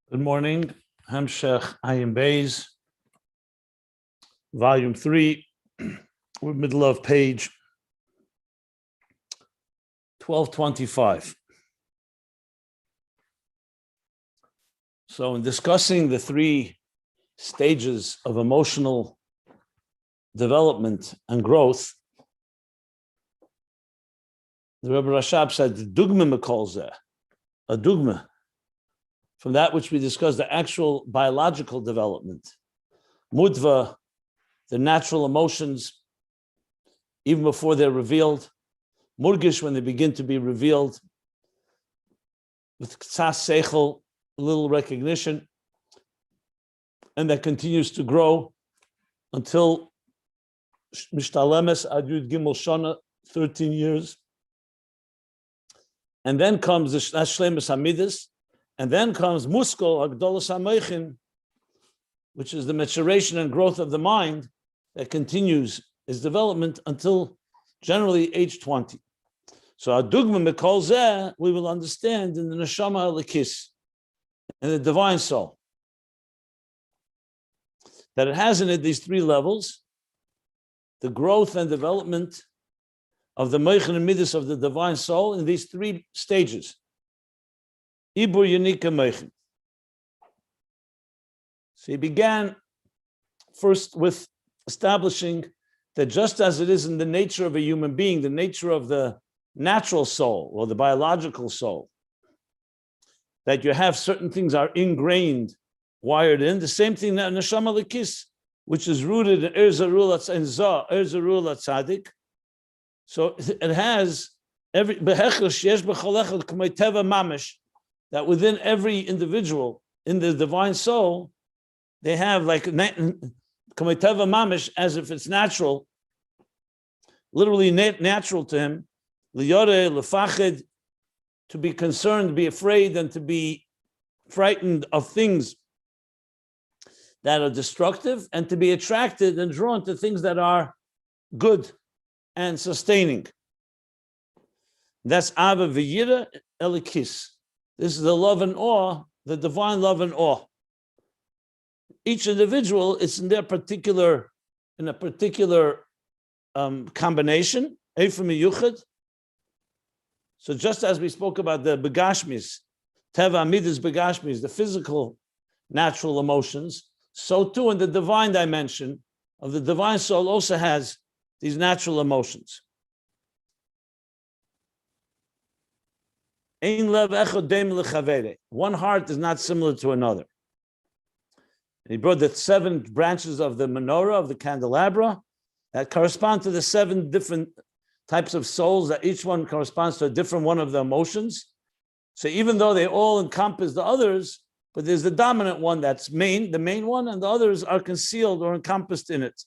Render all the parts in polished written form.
Good morning. Hamshech Ayin Beis, Volume 3. We're middle of page 1225. So in discussing the three stages of emotional development and growth, the Rabbi Rashab said, Dugma mekolzeh, a dugma, from that which we discussed, the actual biological development. Mutveh, the natural emotions, even before they're revealed. Murgish, when they begin to be revealed. With ktsas seichel, a little recognition. And that continues to grow until mishtalemes ad yud gimel shana, 13 years. And then comes the shlemus hamidus. And then comes muskol hagdolas hameichin, which is the maturation and growth of the mind that continues its development until generally age 20. So adugma mekol zeh we will understand in the neshama elikis, in the divine soul, that it has in it these three levels: the growth and development of the meichin and midas of the divine soul in these three stages. Ibur Yanika Meichin. So he began first with establishing that just as it is in the nature of a human being, the nature of the natural soul or the biological soul, that you have certain things are ingrained, wired in, the same thing that Neshama Lekis, which is rooted in Erzarul Tzadik. So it has every mamish, that within every individual in the divine soul, they have like kamiteva mamish, as if it's natural, literally natural to him, liyore lefachid, to be concerned, to be afraid, and to be frightened of things that are destructive, and to be attracted and drawn to things that are good and sustaining. That's ava v'yira elikis. This is the love and awe, the divine love and awe. Each individual is in a particular combination. So just as we spoke about the begashmis, teva midas begashmis, the physical, natural emotions, so too in the divine dimension of the divine soul also has these natural emotions. One heart is not similar to another. And he brought the 7 branches of the menorah, of the candelabra, that correspond to the 7 different types of souls, that each one corresponds to a different one of the emotions. So even though they all encompass the others, but there's the dominant one that's the main one, and the others are concealed or encompassed in it.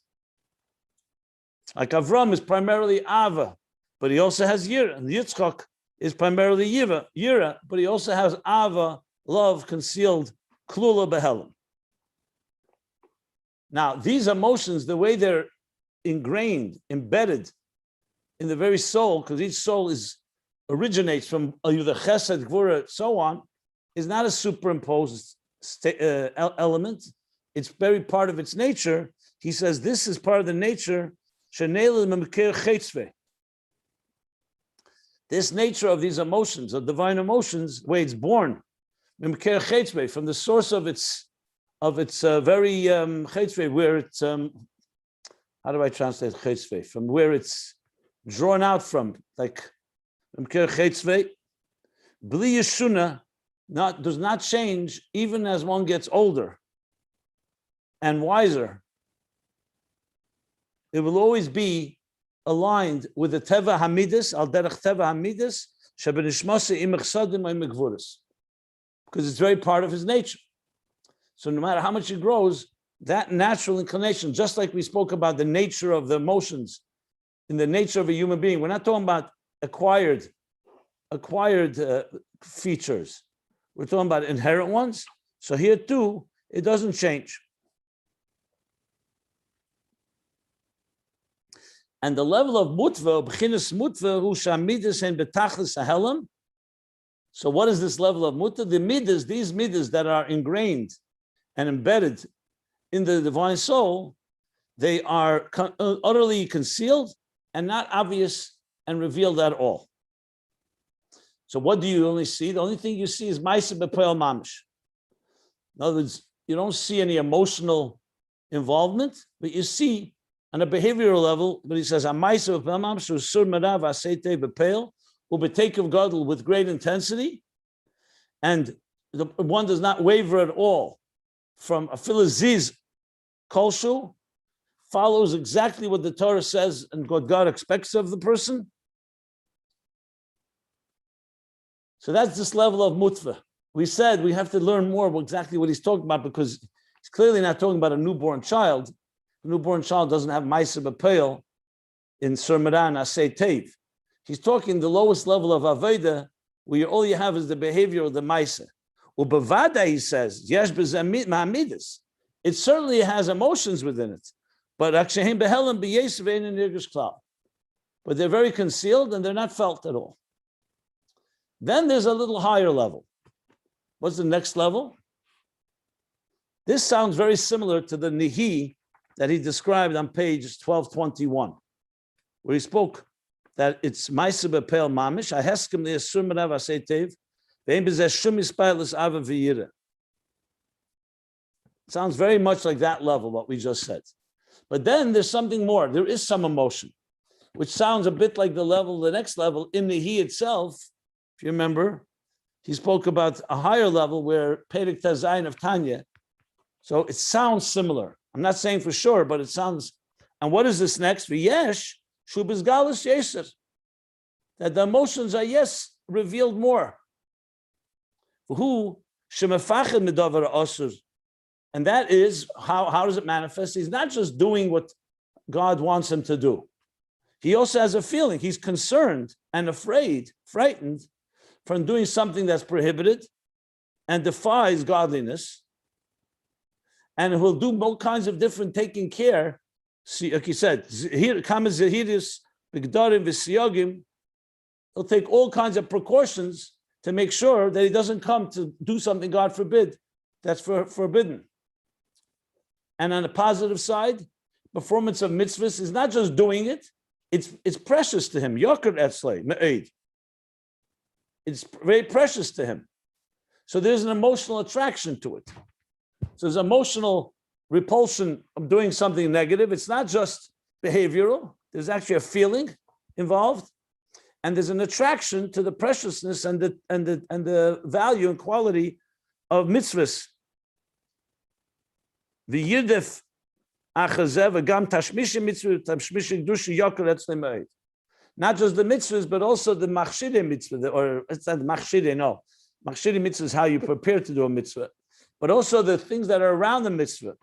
Like Avram is primarily Ava, but he also has Yira, and Yitzchak is primarily Yira, but he also has Ava, love, concealed, Klula Behelim. Now, these emotions, the way they're ingrained, embedded in the very soul, because each soul originates from either Chesed, Gvura, so on, is not a superimposed element. It's very part of its nature. He says this is part of the nature, this nature of these emotions, of divine emotions, the way it's born, from the source of its very chetzve, where it's how do I translate chetzve? From where it's drawn out from, like chetzve, bli yeshuna, does not change even as one gets older and wiser. It will always be aligned with the teva hamidus, al derech teva hamidus, shebenishmase imech sadim imech gvuras, because it's very part of his nature. So no matter how much he grows, that natural inclination, just like we spoke about the nature of the emotions in the nature of a human being, we're not talking about acquired features. We're talking about inherent ones. So here too, it doesn't change. And the level of Mutveh, b'chinas Mutveh, hu shamidus and betachlis hahelam, So what is this level of Mutveh? The midas, these midas that are ingrained and embedded in the divine soul, they are utterly concealed and not obvious and revealed at all. So what do you only see? The only thing you see is Ma'aseh B'Poel Mamish. In other words, you don't see any emotional involvement, but you see on a behavioral level, but he says, Ma'aseh B'Poel Mamish, Usur Merav Aseitei B'Poel, Ubetake of Gadol with great intensity, and one does not waver at all from a Philiziz Kolshu, follows exactly what the Torah says and what God expects of the person. So that's this level of Mutveh. We said we have to learn more about exactly what he's talking about, because he's clearly not talking about a newborn child. A newborn child doesn't have Ma'aseh B'Poel in Surmaran Aseh Tev. He's talking the lowest level of Aveda, where all you have is the behavior of the Ma'aseh. Ubavada, he says, Yesh B'Zeh Ma'amidas. It certainly has emotions within it. But they're very concealed and they're not felt at all. Then there's a little higher level. What's the next level? This sounds very similar to the Nihi that he described on page 1221, where he spoke that it's Ma'aseh B'Poel Mamish, Aheskim Le'asur Merav Aseh Tev, Ve'en B'zeh Shum Yispailas Ava V'yira. Sounds very much like that level, what we just said. But then there's something more. There is some emotion, which sounds a bit like the level, the next level, in the He itself. If you remember, he spoke about a higher level where Perek Tazayin of Tanya. So it sounds similar. I'm not saying for sure, but it sounds. And what is this next? V'yesh shubis galus yeser. That the emotions are, yes, revealed more. Who shemefachid medavar asur. And that is, how does it manifest? He's not just doing what God wants him to do. He also has a feeling. He's concerned and afraid, frightened from doing something that's prohibited and defies godliness. And he'll do all kinds of different taking care. See, like he said, he'll take all kinds of precautions to make sure that he doesn't come to do something, God forbid, that's forbidden. And on the positive side, performance of mitzvahs is not just doing it, it's precious to him. Yoker etzlei, me'ed. It's very precious to him. So there's an emotional attraction to it. So there's emotional repulsion of doing something negative. It's not just behavioral. There's actually a feeling involved. And there's an attraction to the preciousness and the value and quality of mitzvahs. The Yidif Achazev Gam Tashmishi Mitzvah Tashmishi Dushi Yoker Etzlei. Not just the mitzvahs, but also the machshire mitzvah, or it's not machshire, no. Machshire mitzvah is how you prepare to do a mitzvah, but also the things that are around the mitzvah.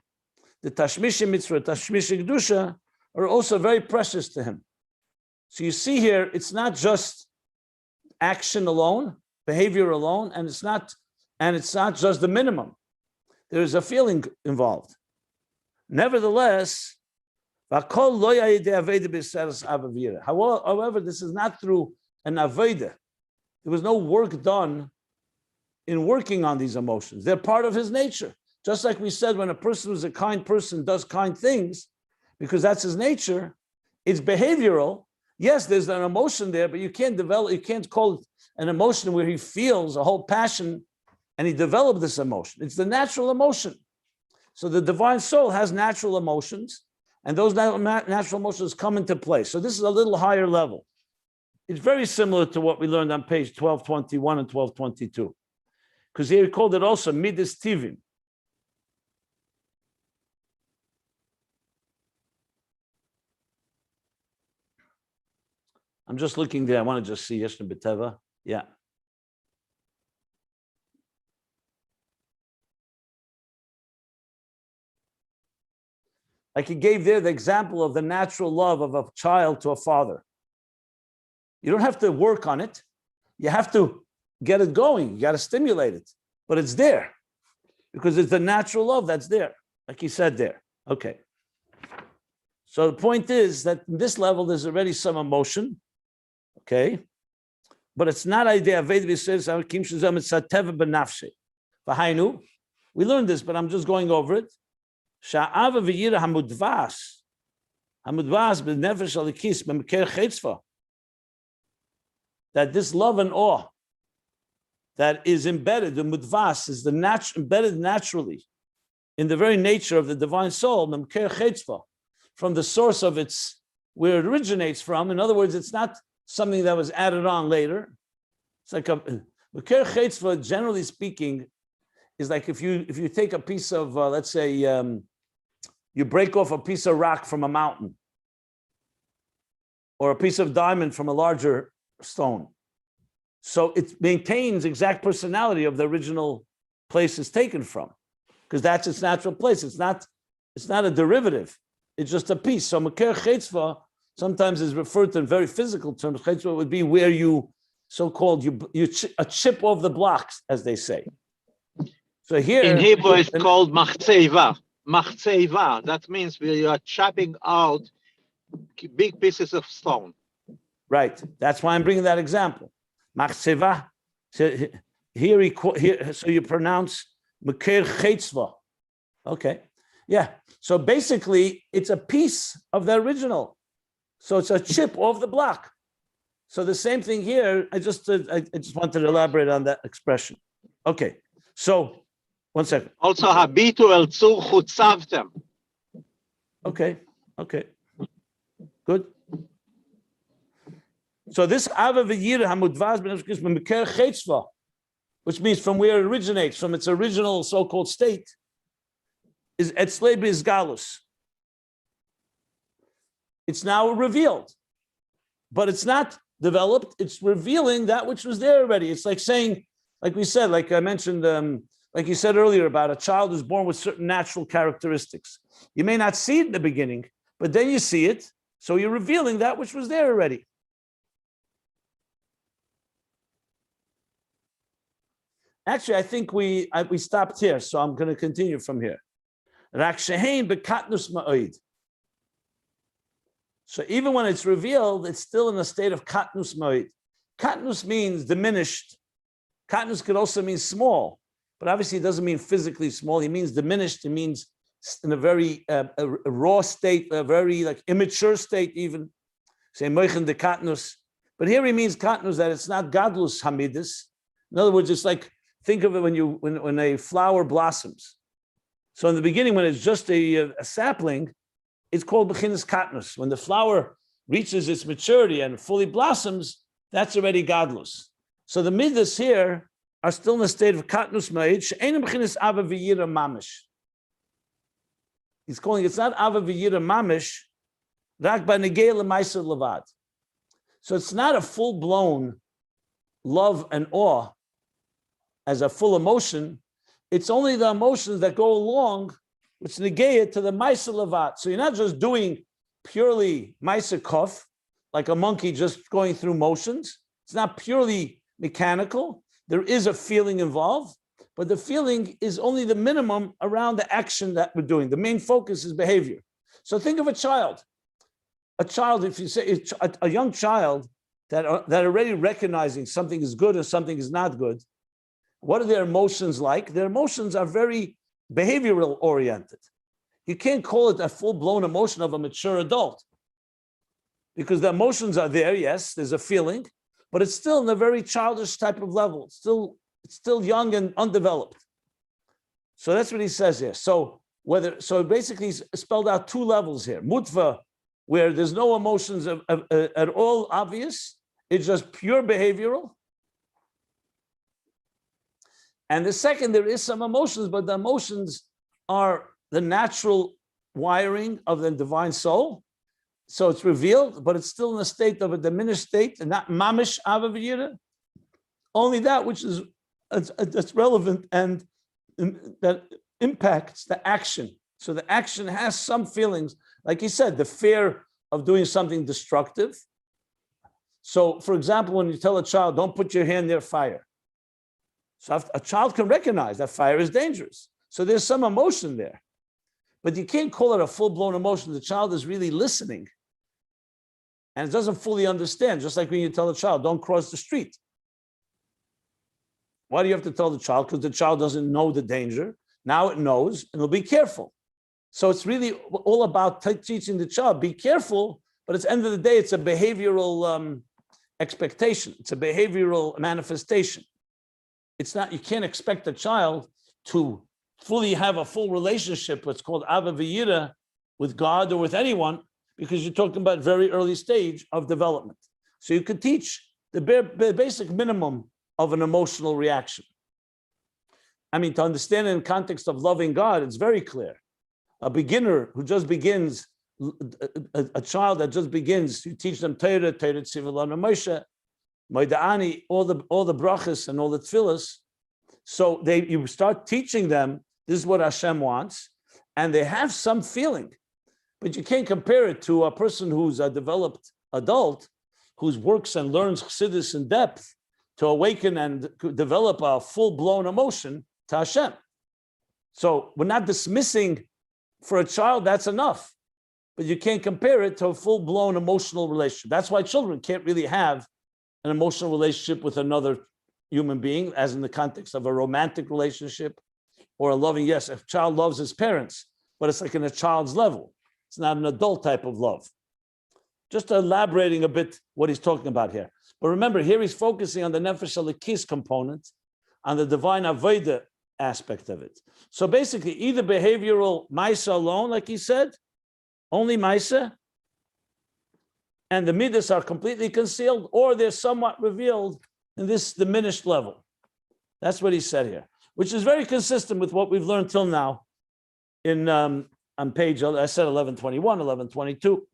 The tashmishi mitzvah, tashmishi kedusha, are also very precious to him. So you see here, it's not just action alone, behavior alone, and it's not just the minimum. There is a feeling involved. Nevertheless, however, this is not through an aveda. There was no work done in working on these emotions. They're part of his nature. Just like we said, when a person who's a kind person does kind things, because that's his nature, it's behavioral. Yes, there's an emotion there, but you can't call it an emotion where he feels a whole passion and he developed this emotion. It's the natural emotion. So the divine soul has natural emotions, and those natural emotions come into play. So this is a little higher level. It's very similar to what we learned on page 1221 and 1222. Because here he called it also midas tivim. I'm just looking there. I want to just see Yeshna B'Teva. Yeah. Like he gave there the example of the natural love of a child to a father. You don't have to work on it. You have to get it going. You got to stimulate it. But it's there because it's the natural love that's there, like he said there. Okay. So the point is that in this level, there's already some emotion. Okay. but it's not idea. We learned this, but I'm just going over it. That this love and awe that is embedded, the mutvas is embedded naturally in the very nature of the divine soul, from the source of its, where it originates from. In other words, it's not something that was added on later. It's like generally speaking, is like if you take a piece of, let's say, you break off a piece of rock from a mountain, or a piece of diamond from a larger stone. So it maintains exact personality of the original place it's taken from, because that's its natural place. It's not a derivative. It's just a piece. So Makir Chetzva sometimes is referred to in very physical terms. Chetzva would be where you, so-called, a chip off the blocks, as they say. So here in Hebrew it's called machzeva. Machzeva. That means where you are chopping out big pieces of stone. Right. That's why I'm bringing that example. Machzeva. So you pronounce Makir Chetzva. Okay. Yeah. So basically, it's a piece of the original. So it's a chip off the block. So the same thing here. I just wanted to elaborate on that expression. Okay. So 1 second. Also, habitu el tzur chutzavtem. Okay. Good. So this Ava v'yira hamudvaz b'nefesh b'meker chetzva, which means from where it originates, from its original so-called state, is etzlei b'izgalus. It's now revealed, but it's not developed. It's revealing that which was there already. It's like saying, like we said, like I mentioned, like you said earlier about a child who's born with certain natural characteristics. You may not see it in the beginning, but then you see it. So you're revealing that which was there already. Actually, I think we stopped here, so I'm going to continue from here. So even when it's revealed, it's still in a state of katnus ma'id. Katnus means diminished. Katnus could also mean small, but obviously it doesn't mean physically small. It means diminished. It means in a very a raw state, a very like immature state even. Say moichen de katnus. But here he means katnus, that it's not gadlus hamidus. In other words, it's like, think of it when a flower blossoms. So in the beginning, when it's just a sapling, it's called bechinas katnus. When the flower reaches its maturity and fully blossoms, that's already gadlus. So the midas here are still in a state of katnus ma'id. She'enim bechinas ava v'yira mamish. He's calling it's not ava v'yira mamish, rak b'negei l'maisa levad. So it's not a full-blown love and awe as a full emotion. It's only the emotions that go along, which negate to the maisa levat. So you're not just doing purely maisa kof, like a monkey just going through motions. It's not purely mechanical. There is a feeling involved, but the feeling is only the minimum around the action that we're doing. The main focus is behavior. So think of a child. A child, if you say a young child that already recognizing something is good or something is not good, what are their emotions like? Their emotions are very behavioral oriented. You can't call it a full-blown emotion of a mature adult, because the emotions are there. Yes, there's a feeling, but it's still in a very childish type of level. It's still young and undeveloped. So that's what he says here. So basically he's spelled out two levels here. Mutveh, where there's no emotions at all obvious. It's just pure behavioral. And the second, there is some emotions, but the emotions are the natural wiring of the divine soul. So it's revealed, but it's still in a state of a diminished state, and not mamish ava v'yira. Only that which is that's relevant and that impacts the action. So the action has some feelings, like he said, the fear of doing something destructive. So, for example, when you tell a child, don't put your hand near fire. So a child can recognize that fire is dangerous. So there's some emotion there. But you can't call it a full-blown emotion. The child is really listening and it doesn't fully understand, just like when you tell a child, don't cross the street. Why do you have to tell the child? Because the child doesn't know the danger. Now it knows, and it'll be careful. So it's really all about teaching the child, be careful, but at the end of the day, it's a behavioral expectation. It's a behavioral manifestation. It's not, you can't expect a child to fully have a full relationship, what's called Ava V'yira, with God or with anyone, because you're talking about very early stage of development. So you could teach the basic minimum of an emotional reaction. I mean, to understand it in context of loving God, it's very clear. A beginner who just begins, a child that just begins, you teach them Torah, Tzivilana Moshe, Moeda'ani, all the brachas and all the tefillas. So you start teaching them, this is what Hashem wants, and they have some feeling. But you can't compare it to a person who's a developed adult, who works and learns Chassidus in depth to awaken and develop a full-blown emotion to Hashem. So we're not dismissing, for a child, that's enough. But you can't compare it to a full-blown emotional relationship. That's why children can't really have an emotional relationship with another human being, as in the context of a romantic relationship or a loving, yes, if a child loves his parents, but it's like in a child's level. It's not an adult type of love. Just elaborating a bit what he's talking about here. But remember, here he's focusing on the Nefesh Elikis component, on the divine Avodah aspect of it. So basically, either behavioral Maisa alone, like he said, only Maisa, and the Midas are completely concealed, or they're somewhat revealed in this diminished level. That's what he said here, which is very consistent with what we've learned till now in on page, I said 1121, 1122.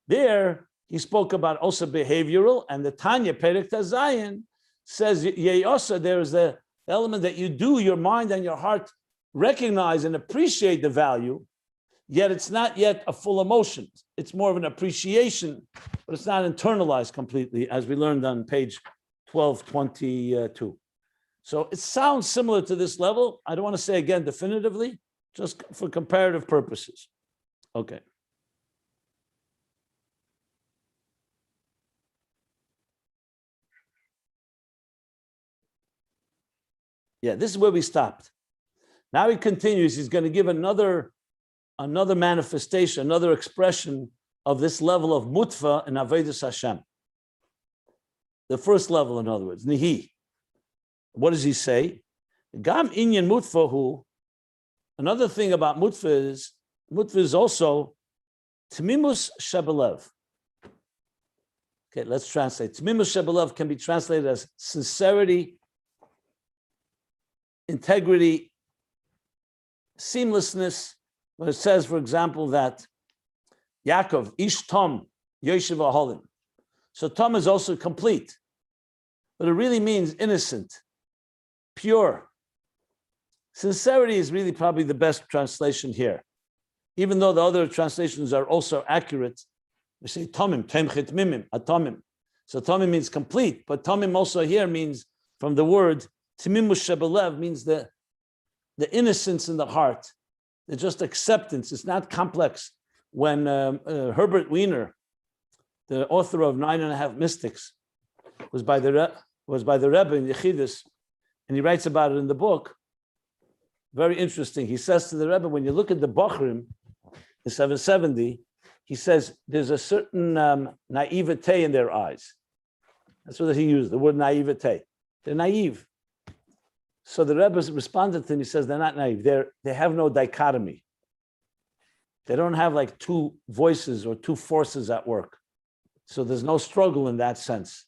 There, he spoke about also behavioral, and the Tanya Perek Tazayin says, Yeyosa, there is the element that you do, your mind and your heart recognize and appreciate the value, yet it's not yet a full emotion. It's more of an appreciation, but it's not internalized completely, as we learned on page 1222. So it sounds similar to this level. I don't want to say again definitively, just for comparative purposes. Okay. Yeah, this is where we stopped. Now he continues. He's going to give another manifestation, another expression of this level of Mutveh and Avodas Hashem. The first level, in other words, Nihi. What does he say? Gam inyan Mutvehu. Another thing about Mutveh is also Temimus B'Lev. Okay, let's translate. Temimus B'Lev can be translated as sincerity, integrity, seamlessness. When it says, for example, that Yaakov, Ish Tom, Yoshev Aholim. So Tom is also complete, but it really means innocent, pure. Sincerity is really probably the best translation here. Even though the other translations are also accurate, we say Tomim, Temchet Mimim, Atomim. So Tomim means complete, but Tomim also here means, from the word Temimus B'Lev, means the innocence in the heart, the just acceptance. It's not complex. When Herbert Wiener, the author of 9.5 Mystics, was by the Rabbi in Yechidus, and he writes about it in the book. Very interesting. He says to the Rebbe, when you look at the Bochrim, the 770, he says there's a certain naivete in their eyes. That's what he used, the word naivete. They're naive. So the Rebbe responded to him, he says, they're not naive. They have no dichotomy. They don't have like two voices or two forces at work. So there's no struggle in that sense.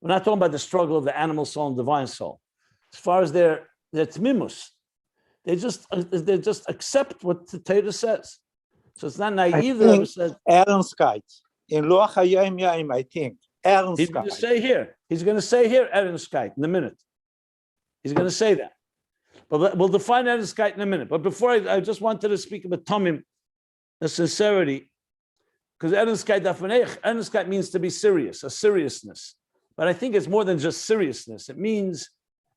We're not talking about the struggle of the animal soul and divine soul. As far as their tmimus, they just accept what the Torah says. So it's not naive. The Rebbe says, Ehrenkeit. In Loach HaYom Yom, I think. He's going to say here, Ehrenkeit in a minute. He's going to say that. But we'll define Ehrenkeit in a minute. But before I just wanted to speak about Tomim, the sincerity, because Ehrenkeit means to be serious, a seriousness. But I think it's more than just seriousness. It means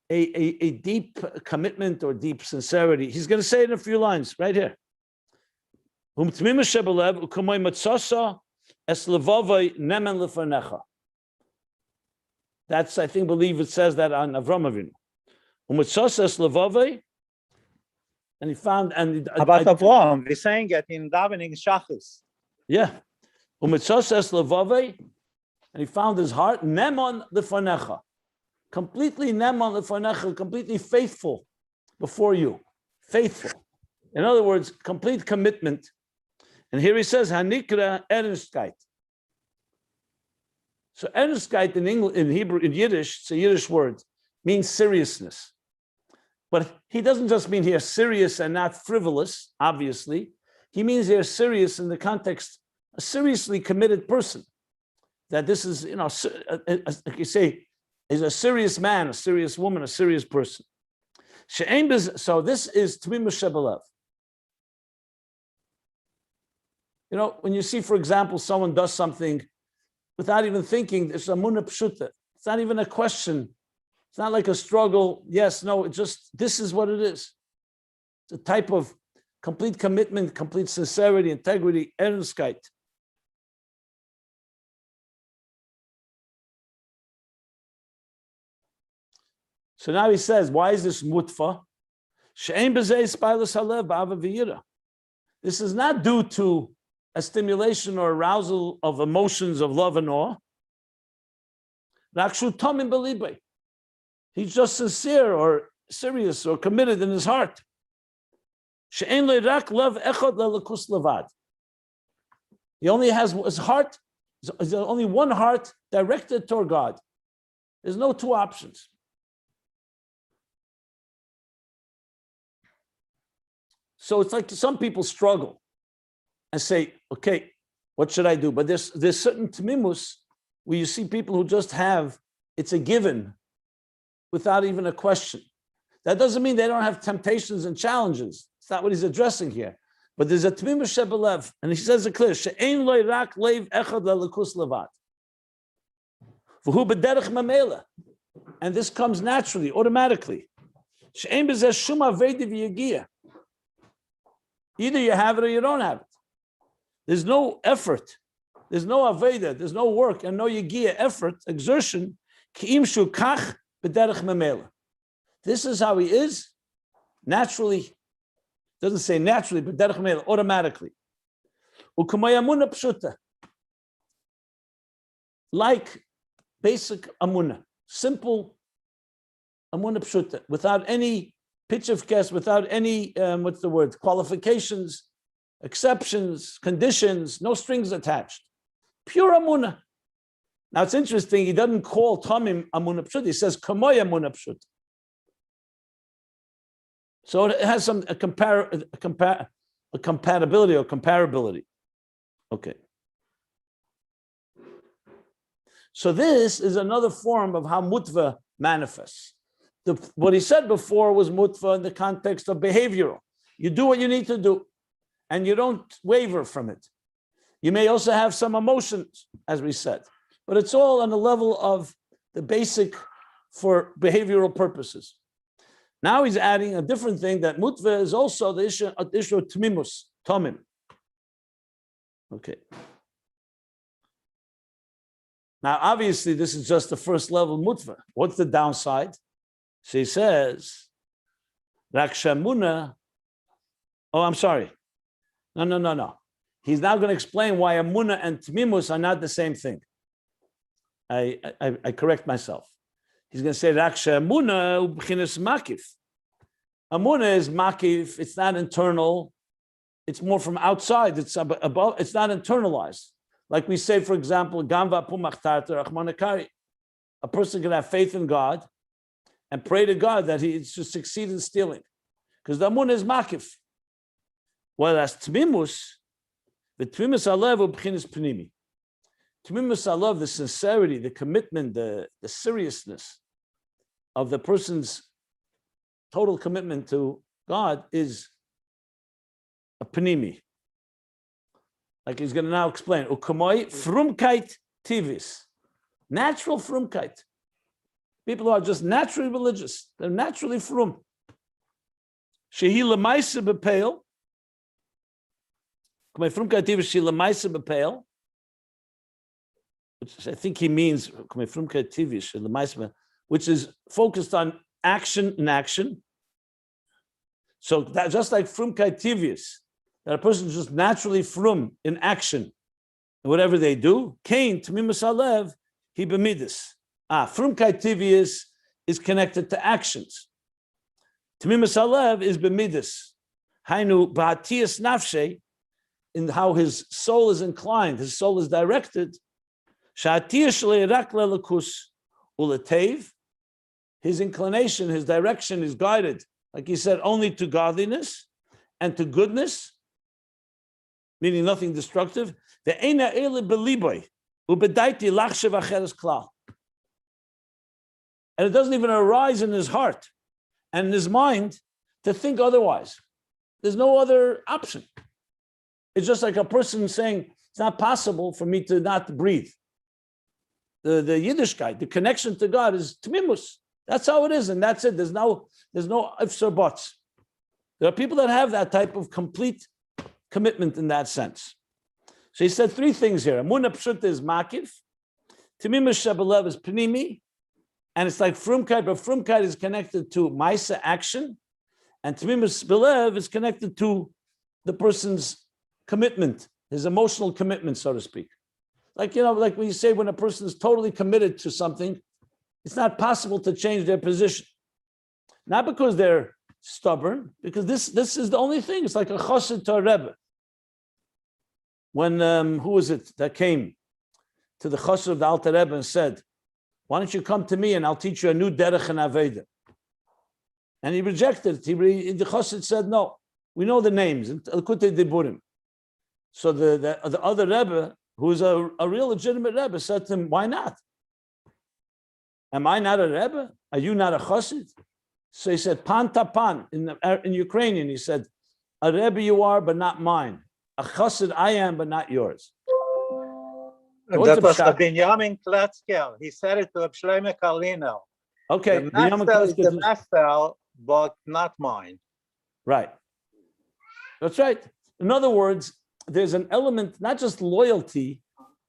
a deep commitment or deep sincerity. He's going to say it in a few lines right here. That's, I believe it says that on Avram Avinu. And he found, and about Avram, we're saying it in davening Shachis. Yeah. And he found his heart, Nemon lefanecha. Completely Nemon lefanecha, completely faithful before you. Faithful. In other words, complete commitment. And here he says, Hanikra Ernstkeit. So Ernstkeit in English, in Hebrew, in Yiddish, it's a Yiddish word, means seriousness. But he doesn't just mean here serious and not frivolous, obviously. He means here serious in the context, a seriously committed person. That this is, like you say, is a serious man, a serious woman, a serious person. So this is Temimus B'Lev. When you see, for example, someone does something without even thinking, it's a munah pshuta. It's not even a question. It's not like a struggle. Yes, no, it's just, this is what it is. It's a type of complete commitment, complete sincerity, integrity, ernstkeit. So now he says, why is this mutveh? This is not due to a stimulation or arousal of emotions of love and awe. He's just sincere or serious or committed in his heart. He only has his heart, there's only one heart directed toward God. There's no two options. So it's like some people struggle and say, okay, what should I do? But there's certain temimus where you see people who just have, it's a given without even a question. That doesn't mean they don't have temptations and challenges. It's not what he's addressing here. But there's a Temimus B'Lev, and he says it clear, she'ein lo rak leiv echad lelikus levad. V'hu b'derech mamela. And this comes naturally, automatically. She'ein b'zeh shum avedi v'yagiyah. Either you have it or you don't have it. There's no effort. There's no aveda. There's no work and no yagiyah, effort, exertion. Ki'im shu kach b'derech mamela. This is how he is, naturally. Doesn't say naturally, but derech mamela, automatically. U'kumay amunah pshuta. Like basic amunah, simple amunah pshuta, without any pitch of kes, without any, qualifications, exceptions, conditions, no strings attached. Pure amunah. Now it's interesting, he doesn't call Tamim amunah pshuta, he says kamoy amunah pshuta. So it has some a compatibility or comparability. Okay. So this is another form of how Mutveh manifests. What he said before was Mutveh in the context of behavioral. You do what you need to do, and you don't waver from it. You may also have some emotions, as we said, but it's all on the level of the basic for behavioral purposes. Now he's adding a different thing, that Mutveh is also the issue of Temimus, Tomim. Okay. Now, obviously, this is just the first level Mutveh. What's the downside? So he says, Rakshamuna. Oh, I'm sorry. No. He's now going to explain why Amunah and Temimus are not the same thing. I correct myself. He's going to say Raksha Amunah ubchinas makif. Amunah is makif. It's not internal. It's more from outside. It's above. It's not internalized. Like we say, for example, Gamva pumachtarta rachmanakari. A person can have faith in God and pray to God that he should succeed in stealing, because the Amunah is makif. Whereas Temimus, the Temimus B'Lev ubchinas pnimi. Temimus B'Lev, the sincerity, the commitment, the seriousness of the person's total commitment to God is a pnimi. Like he's going to now explain. Ukamoi frumkeit tivis. Natural frumkeit. People who are just naturally religious. They're naturally frum. Shehi lemaisa b'peil. Ukamoi frumkeit tivis shehi lemaisa b'peil. which I think he means, which is focused on action and action. So that just like frumkeit tivius, that a person is just naturally frum in action, and whatever they do, Cain, Temimus B'Lev, he b'midas. Frumkeit tivius is connected to actions. Temimus B'Lev is b'midas. Hainu b'hatiyas nafshe, in how his soul is inclined, his soul is directed. Sha'atiyas le'erak le'lekus u'letev, his inclination, his direction is guided, like he said, only to godliness and to goodness, meaning nothing destructive. And it doesn't even arise in his heart and in his mind to think otherwise. There's no other option. It's just like a person saying, it's not possible for me to not breathe. The Yiddishkeit, the connection to God is temimus. That's how it is, and that's it. There's no ifs or buts. There are people that have that type of complete commitment in that sense. So he said three things here. Amunah pshuta is makif, Temimus B'Lev is pnimi, and it's like frumkeit, but frumkeit is connected to maisa action, and Temimus B'Lev is connected to the person's commitment, his emotional commitment, so to speak. Like when you say when a person is totally committed to something, it's not possible to change their position. Not because they're stubborn, because this is the only thing. It's like a chassid to a Rebbe. When, who was it that came to the chassid of the Alter Rebbe and said, why don't you come to me and I'll teach you a new derech and aveda? And he rejected it. The chassid said, no, we know the names. So the other Rebbe, who is a real legitimate Rebbe, said to him, why not? Am I not a Rebbe? Are you not a chassid? So he said, pan tapan, in Ukrainian, he said, a Rebbe you are, but not mine. A chassid I am, but not yours. That was Binyamin Kletzker. He said it to Reb Shlomo Karliner. Okay. The master is the master, but not mine. Right. That's right. In other words, there's an element, not just loyalty.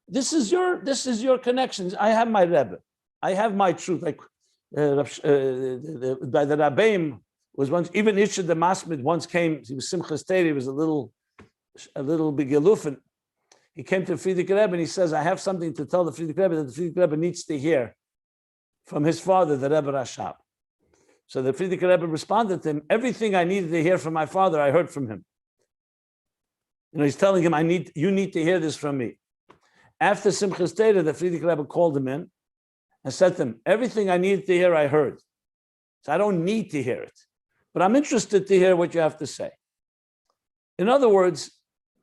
This is your connections. I have my Rebbe. I have my truth. Like by the Rabbeim was once, even Ishad the Masmid once came, he was Simchas Torah, he was a little big gelufin. He came to the Frierdiker Rebbe and he says, I have something to tell the Frierdiker Rebbe that the Frierdiker Rebbe needs to hear from his father, the Rebbe Rashab. So the Frierdiker Rebbe responded to him, everything I needed to hear from my father, I heard from him. He's telling him, you need to hear this from me. After Simchas Torah, the Frierdiker Rebbe called him in and said to him, everything I needed to hear, I heard. So I don't need to hear it, but I'm interested to hear what you have to say. In other words,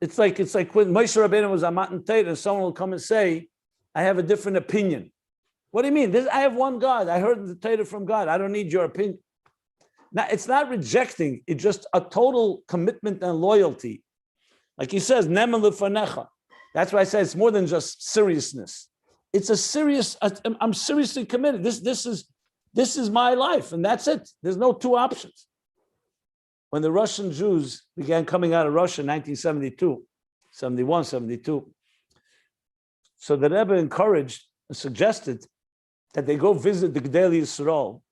it's like when Moshe Rabbeinu was on Matan Torah and someone will come and say, I have a different opinion. What do you mean? I have one God. I heard the Torah from God. I don't need your opinion. Now, it's not rejecting. It's just a total commitment and loyalty. Like he says, Ne'eman lefanecha. That's why I say it's more than just seriousness. It's a serious, I'm seriously committed. This is my life, and that's it. There's no two options. When the Russian Jews began coming out of Russia in 1972, 71, 72, so the Rebbe encouraged and suggested that they go visit the Gdei Yisrael,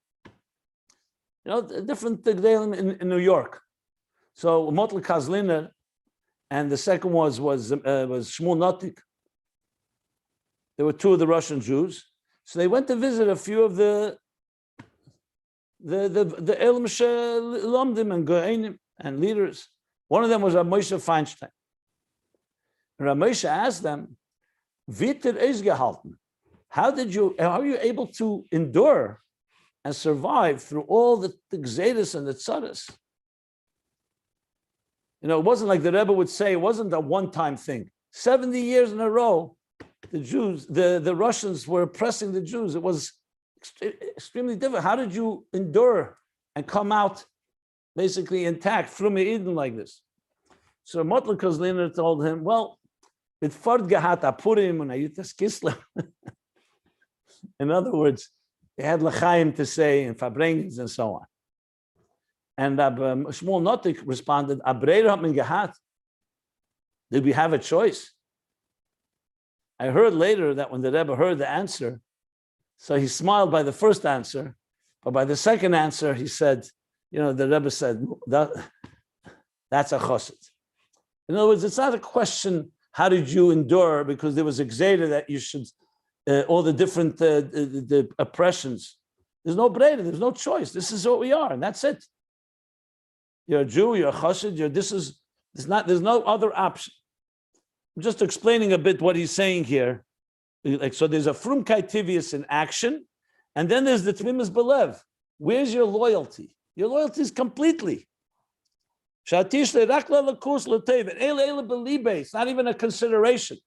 different Gdei in New York. So Motley Kazliner, and the second was Shmuel Notik. There were two of the Russian Jews. So they went to visit a few of the Elam Lomdim and Goenim and leaders. One of them was Rav Moshe Feinstein. And Rav Moshe asked them, Viter Eisgehalten, how are you able to endure and survive through all the Gzeiros and the Tzaras? It wasn't like the Rebbe would say, it wasn't a one-time thing. 70 years in a row, the Jews, the Russians were oppressing the Jews. It was extremely difficult. How did you endure and come out basically intact from Eden like this? So Motley Kazliner told him, well, it fort gehat apurim and ayutas kislev. In other words, they had l'chaim to say and farbrengens and so on. And Shmuel Notik responded, Abreir hat men gehat. Did we have a choice? I heard later that when the Rebbe heard the answer, so he smiled by the first answer, but by the second answer, he said, the Rebbe said, that's a chassid. In other words, it's not a question, how did you endure? Because there was a gzeira that you should, all the different the oppressions. There's no breda, there's no choice. This is what we are, and that's it. You're a Jew, you're a chassid, there's no other option. I'm just explaining a bit what he's saying here. So there's a frumkeit tivius in action, and then there's the Temimus B'Lev. Where's your loyalty? Your loyalty is completely. It's not even a consideration.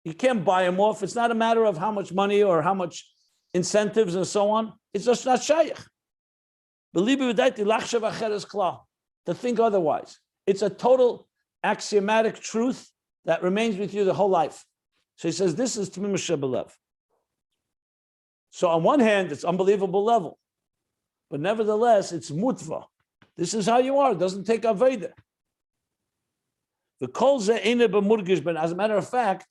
You can't buy them off. It's not a matter of how much money or how much incentives and so on. It's just not shaykh. To think otherwise. It's a total axiomatic truth that remains with you the whole life. So he says, this is Temimus B'Lev. So on one hand, it's unbelievable level. But nevertheless, it's Mutveh. This is how you are. It doesn't take Aveda. The kol ze eine b'murgish, but as a matter of fact,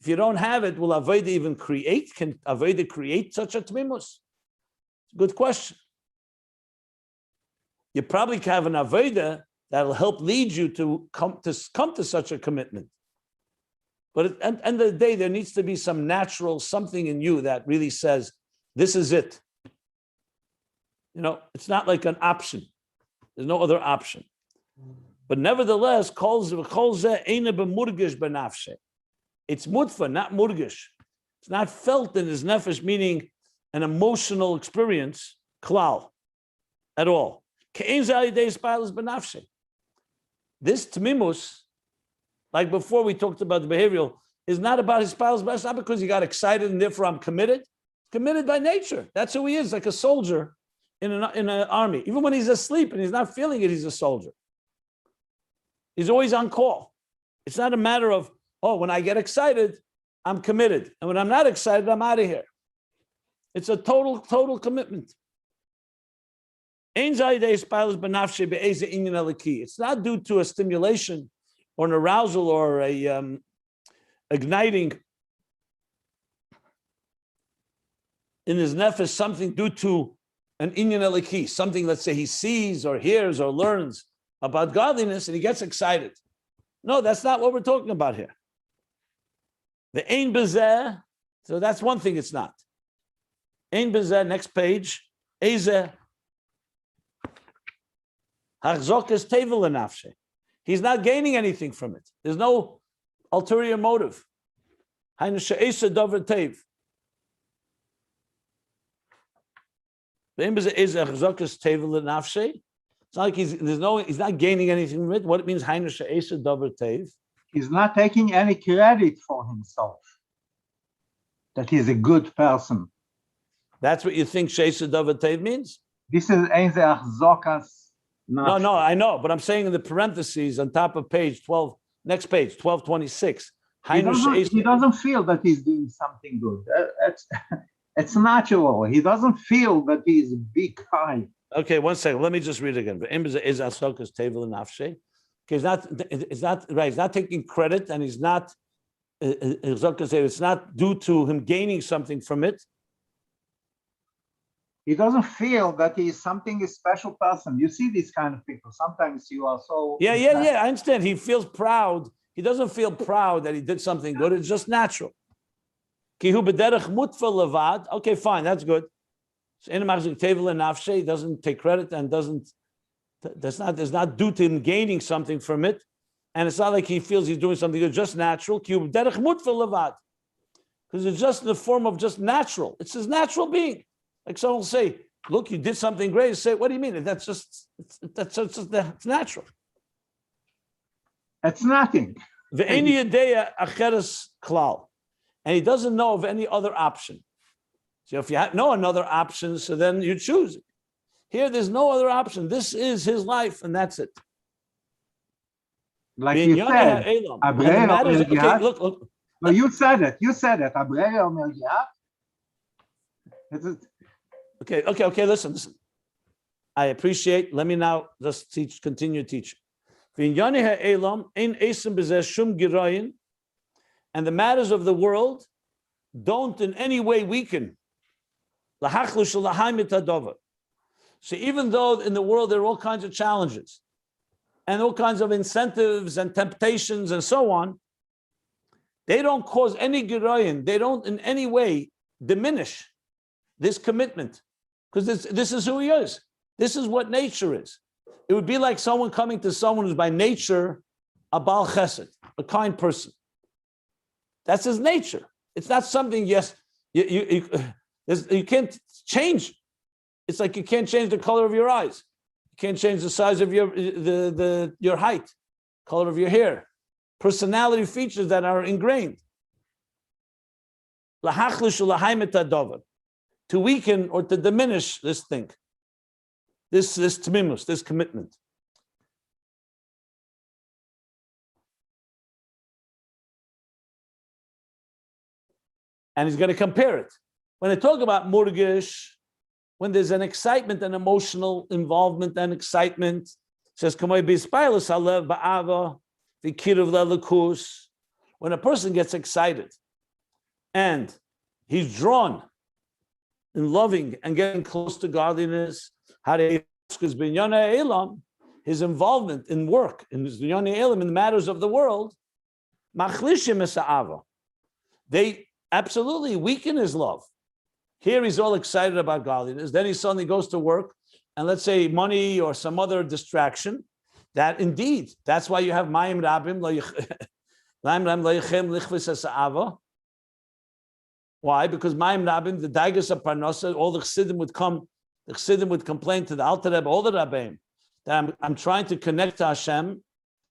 if you don't have it, will Aveda even create? Can Aveda create such a Temimus? Good question. You probably have an Aveda that'll help lead you to come to such a commitment. But at the end of the day, there needs to be some natural something in you that really says, this is it. It's not like an option. There's no other option. But nevertheless, it's mutva, not murgish. It's not felt in his nefesh, meaning an emotional experience, klal, at all. This temimus, like before we talked about the behavioral, is not about his piles, but it's not because he got excited and therefore I'm committed. Committed by nature. That's who he is, like a soldier in an army. Even when he's asleep and he's not feeling it, he's a soldier. He's always on call. It's not a matter of, when I get excited, I'm committed. And when I'm not excited, I'm out of here. It's a total commitment. It's not due to a stimulation or an arousal or a igniting in his nefesh, something due to an inyan eliki, something, let's say, he sees or hears or learns about godliness and he gets excited. No, that's not what we're talking about here. The ein bezeh, so that's one thing it's not. Ein bezeh, next page, ezeh, hachzokes tevel lenafshe. He's not gaining anything from it. There's no ulterior motive. Hainu she'esa dover tev. It's not like he's not gaining anything from it. What it means, he's not taking any credit for himself, that he's a good person. That's what you think Sheisa Davatev means? This is No, I know, but I'm saying in the parentheses on top of page 12, next page, 1226. He doesn't feel that he's doing something good. It's natural. He doesn't feel that he's a big guy. Okay, one second. Let me just read it again. Okay, it's not right. He's not taking credit, and he's not. It's not due to him gaining something from it. He doesn't feel that he is something a special person. You see these kind of people. Sometimes you are so. Yeah. I understand. He feels proud. He doesn't feel proud that he did something good. It's just natural. Okay, fine, that's good. He doesn't take credit and that's not due to him gaining something from it. And it's not like he feels he's doing something good, just natural. Because it's just in the form of just natural. It's his natural being. Like someone will say, look, you did something great. You say, what do you mean? That's it's natural. It's nothing. And he doesn't know of any other option. So if you know another option, so then you choose it. Here, there's no other option. This is his life, and that's it. Like you said, okay, look. No, you said it. Okay, listen. I appreciate. Let me now just continue teaching. And the matters of the world don't in any way weaken. So even though in the world there are all kinds of challenges and all kinds of incentives and temptations and so on, they don't cause any giroyin. They don't in any way diminish this commitment, because this is who he is. This is what nature is. It would be like someone coming to someone who's by nature a Baal Chesed, a kind person. That's his nature. It's not something, yes, you can't change. It's like you can't change the color of your eyes. You can't change the size of your height, color of your hair, personality features that are ingrained. To weaken or to diminish this thing, this temimus, this commitment. And he's going to compare it. When I talk about murgish, when there's an excitement and emotional involvement and excitement, it says, when a person gets excited and he's drawn in loving and getting close to godliness, his involvement in work, in the matters of the world, they absolutely weaken his love. Here he's all excited about godliness. Then he suddenly goes to work, and let's say money or some other distraction. That indeed, that's why you have Mayim Rabim. Why? Because Mayim Rabim, the Daigas of Parnasa, all the Chassidim would come. The Chassidim would complain to the Alter Rebbe, all the Rabbeim, that I'm trying to connect to Hashem,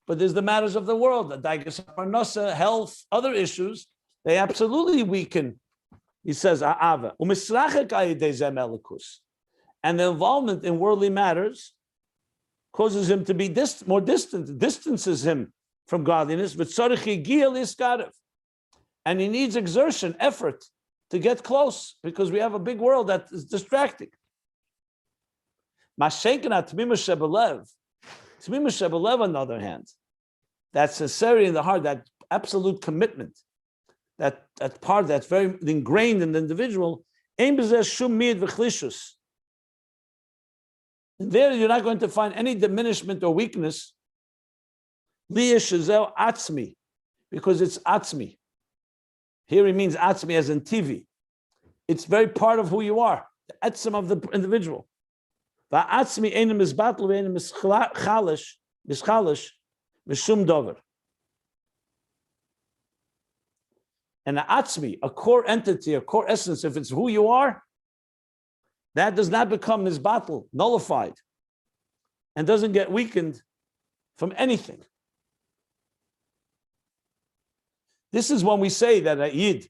but there's the matters of the world, the Daigas of Parnasa, health, other issues. They absolutely weaken. He says, and the involvement in worldly matters causes him to be more distant, distances him from godliness. And he needs exertion, effort to get close, because we have a big world that is distracting. Temimus B'Lev, on the other hand, that sincerity in the heart, that absolute commitment, that part that's very ingrained in the individual, and there you're not going to find any diminishment or weakness, because it's atzmi. Here he means atzmi as in TV. It's very part of who you are, the etzem of the individual. And the atzmi, a core entity, a core essence, if it's who you are, that does not become misbatl, nullified, and doesn't get weakened from anything. This is when we say that a Yid,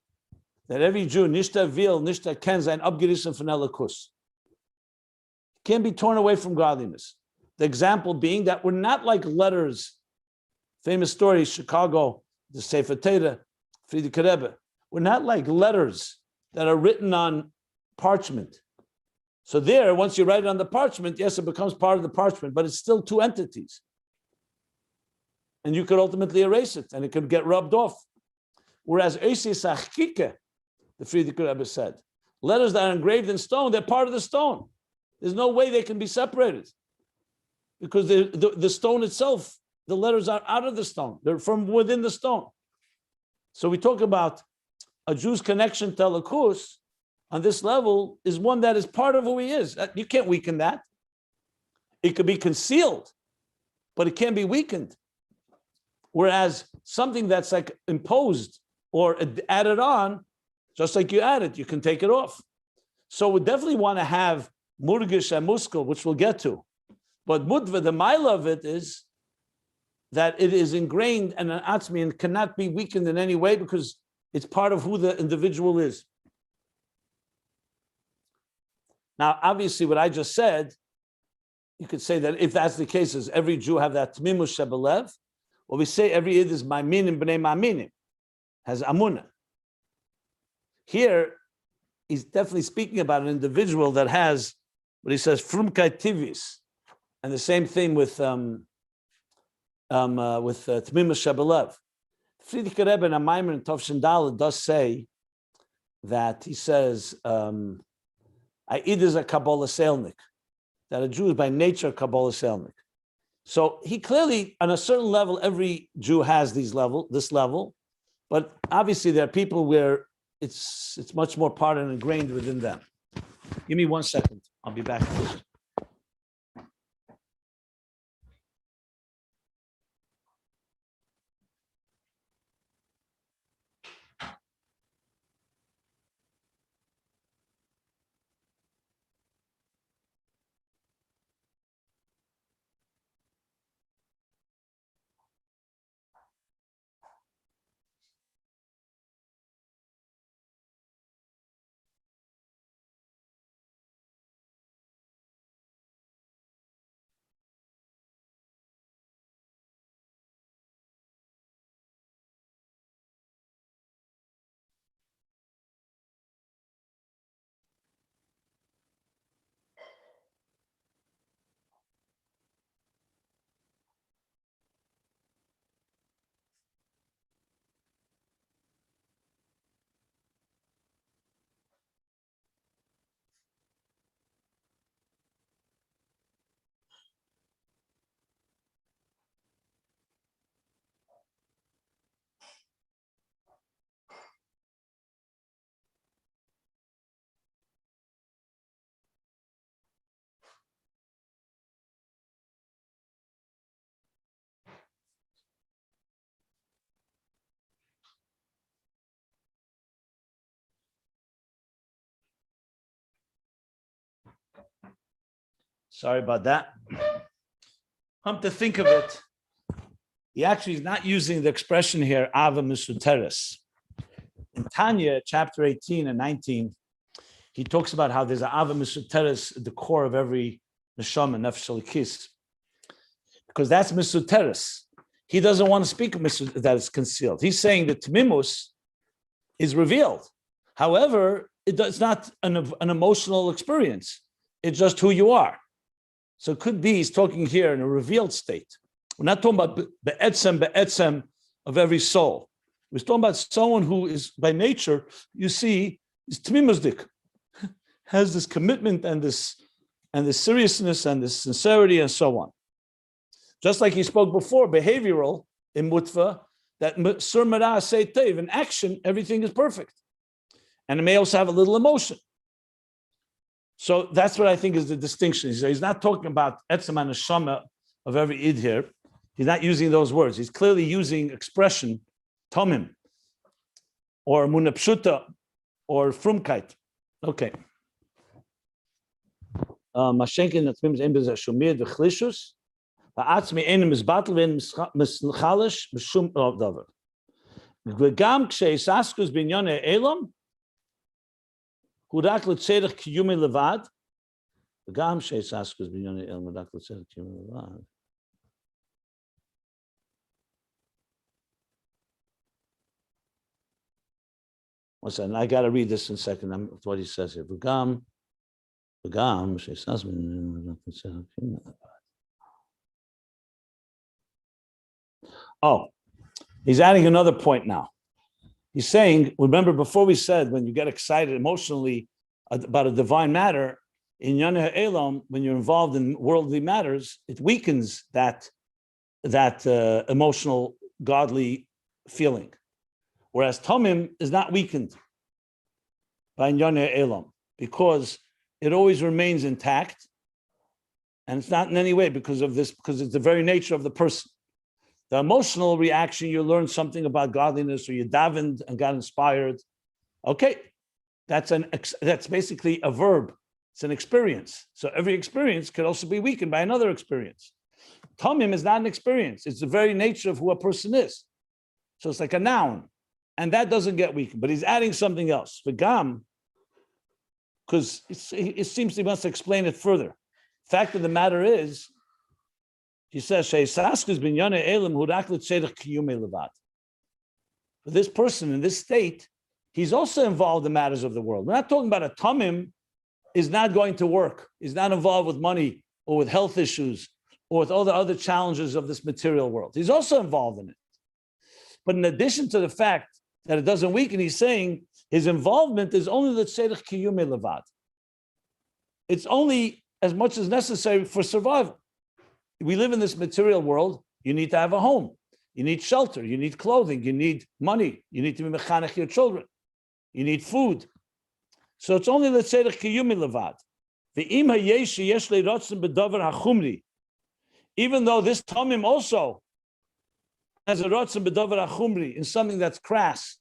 that every Jew, nishta vil, nishta ken sein abgerissen von elikus, can't be torn away from godliness. The example being that we're not like letters. Famous story, Chicago, the Sefer Torah, Friedrich Rebbe. We're not like letters that are written on parchment. So there, once you write it on the parchment, yes, it becomes part of the parchment, but it's still two entities. And you could ultimately erase it, and it could get rubbed off. Whereas Eisis Achkike, the Friedrich Rebbe said, letters that are engraved in stone, they're part of the stone. There's no way they can be separated, because the stone itself, the letters are out of the stone. They're from within the stone. So we talk about a Jew's connection to Elokus on this level is one that is part of who he is. You can't weaken that. It could be concealed, but it can't be weakened. Whereas something that's like imposed or added on, just like you add it, you can take it off. So we definitely want to have murgish and muskal, which we'll get to. But Mutveh, the mila of it is that it is ingrained and an atzmi and cannot be weakened in any way, because it's part of who the individual is. Now, obviously, what I just said, you could say that if that's the case, does every Jew have that Temimus B'Lev? Well, we say every Yid is ma'aminim b'nei ma'aminim, has amunah. Here, he's definitely speaking about an individual that has what he says, frumkai tivis, and the same thing with Temimus B'Lev. Friedrich Rebbe in a Maimer in Tovshin Dalet does say that he says, Ayin is a Kabbalah Selnik, that a Jew is by nature a Kabbalah Selnik. So he clearly, on a certain level, every Jew has this level, but obviously there are people where it's much more part and ingrained within them. Give me 1 second. I'll be back. Sorry about that. Come to think of it, he actually is not using the expression here, Ava Misuteres. In Tanya, chapter 18 and 19, he talks about how there's an Ava Misuteres at the core of every neshama, nefesh elikis, because that's Misuteres. He doesn't want to speak of that is concealed. He's saying that Temimus is revealed. However, it's not an emotional experience. It's just who you are. So it could be he's talking here in a revealed state. We're not talking about the etzem of every soul. We're talking about someone who is by nature, you see, is tmimusdik, has this commitment and this seriousness and this sincerity and so on. Just like he spoke before, behavioral in Mutveh, that sur mara say tev, in action, everything is perfect. And it may also have a little emotion. So that's what I think is the distinction. He's not talking about etzem and neshama of every id here. He's not using those words. He's clearly using expression, tomim, or munapshuta, or frumkeit. Okay. Mashenkin atmim em bez shumir v'chlishus, va'atzmi enim izbatel v'en mischalish b'shum davar. V'gam ksheisaskus binyone elam, Hudak l'tzedek kiyumi levad, v'gam sheisaskus binyone elam hudak l'tzedek kiyumi levad. Listen, I got to read this in a second. That's what he says here. V'gam sheisaskus binyone hudak l'tzedek kiyumi levad. Oh, he's adding another point now. He's saying, remember before we said when you get excited emotionally about a divine matter, in Yoneh Elam, when you're involved in worldly matters, it weakens that emotional, godly feeling. Whereas Tomim is not weakened by Yoneh Elam because it always remains intact. And it's not in any way because it's the very nature of the person. The emotional reaction, you learn something about godliness or you davened and got inspired. Okay, that's basically a verb. It's an experience. So every experience could also be weakened by another experience. Tomim is not an experience. It's the very nature of who a person is. So it's like a noun. And that doesn't get weakened. But he's adding something else. V'gam, because it seems he wants to explain it further. Fact of the matter is, he says, for this person in this state, he's also involved in matters of the world. We're not talking about a tamim is not going to work, is not involved with money or with health issues or with all the other challenges of this material world. He's also involved in it. But in addition to the fact that it doesn't weaken, he's saying his involvement is only the tzedek kiyume levad. It's only as much as necessary for survival. We live in this material world. You need to have a home. You need shelter. You need clothing. You need money. You need to be mechanech your children. You need food. So it's only the tzedek kiyume levad. Ve'im hayesh yesh le'rotzen b'davar hachumri. Even though this tamim also has a rotzen b'davar hachumri in something that's crass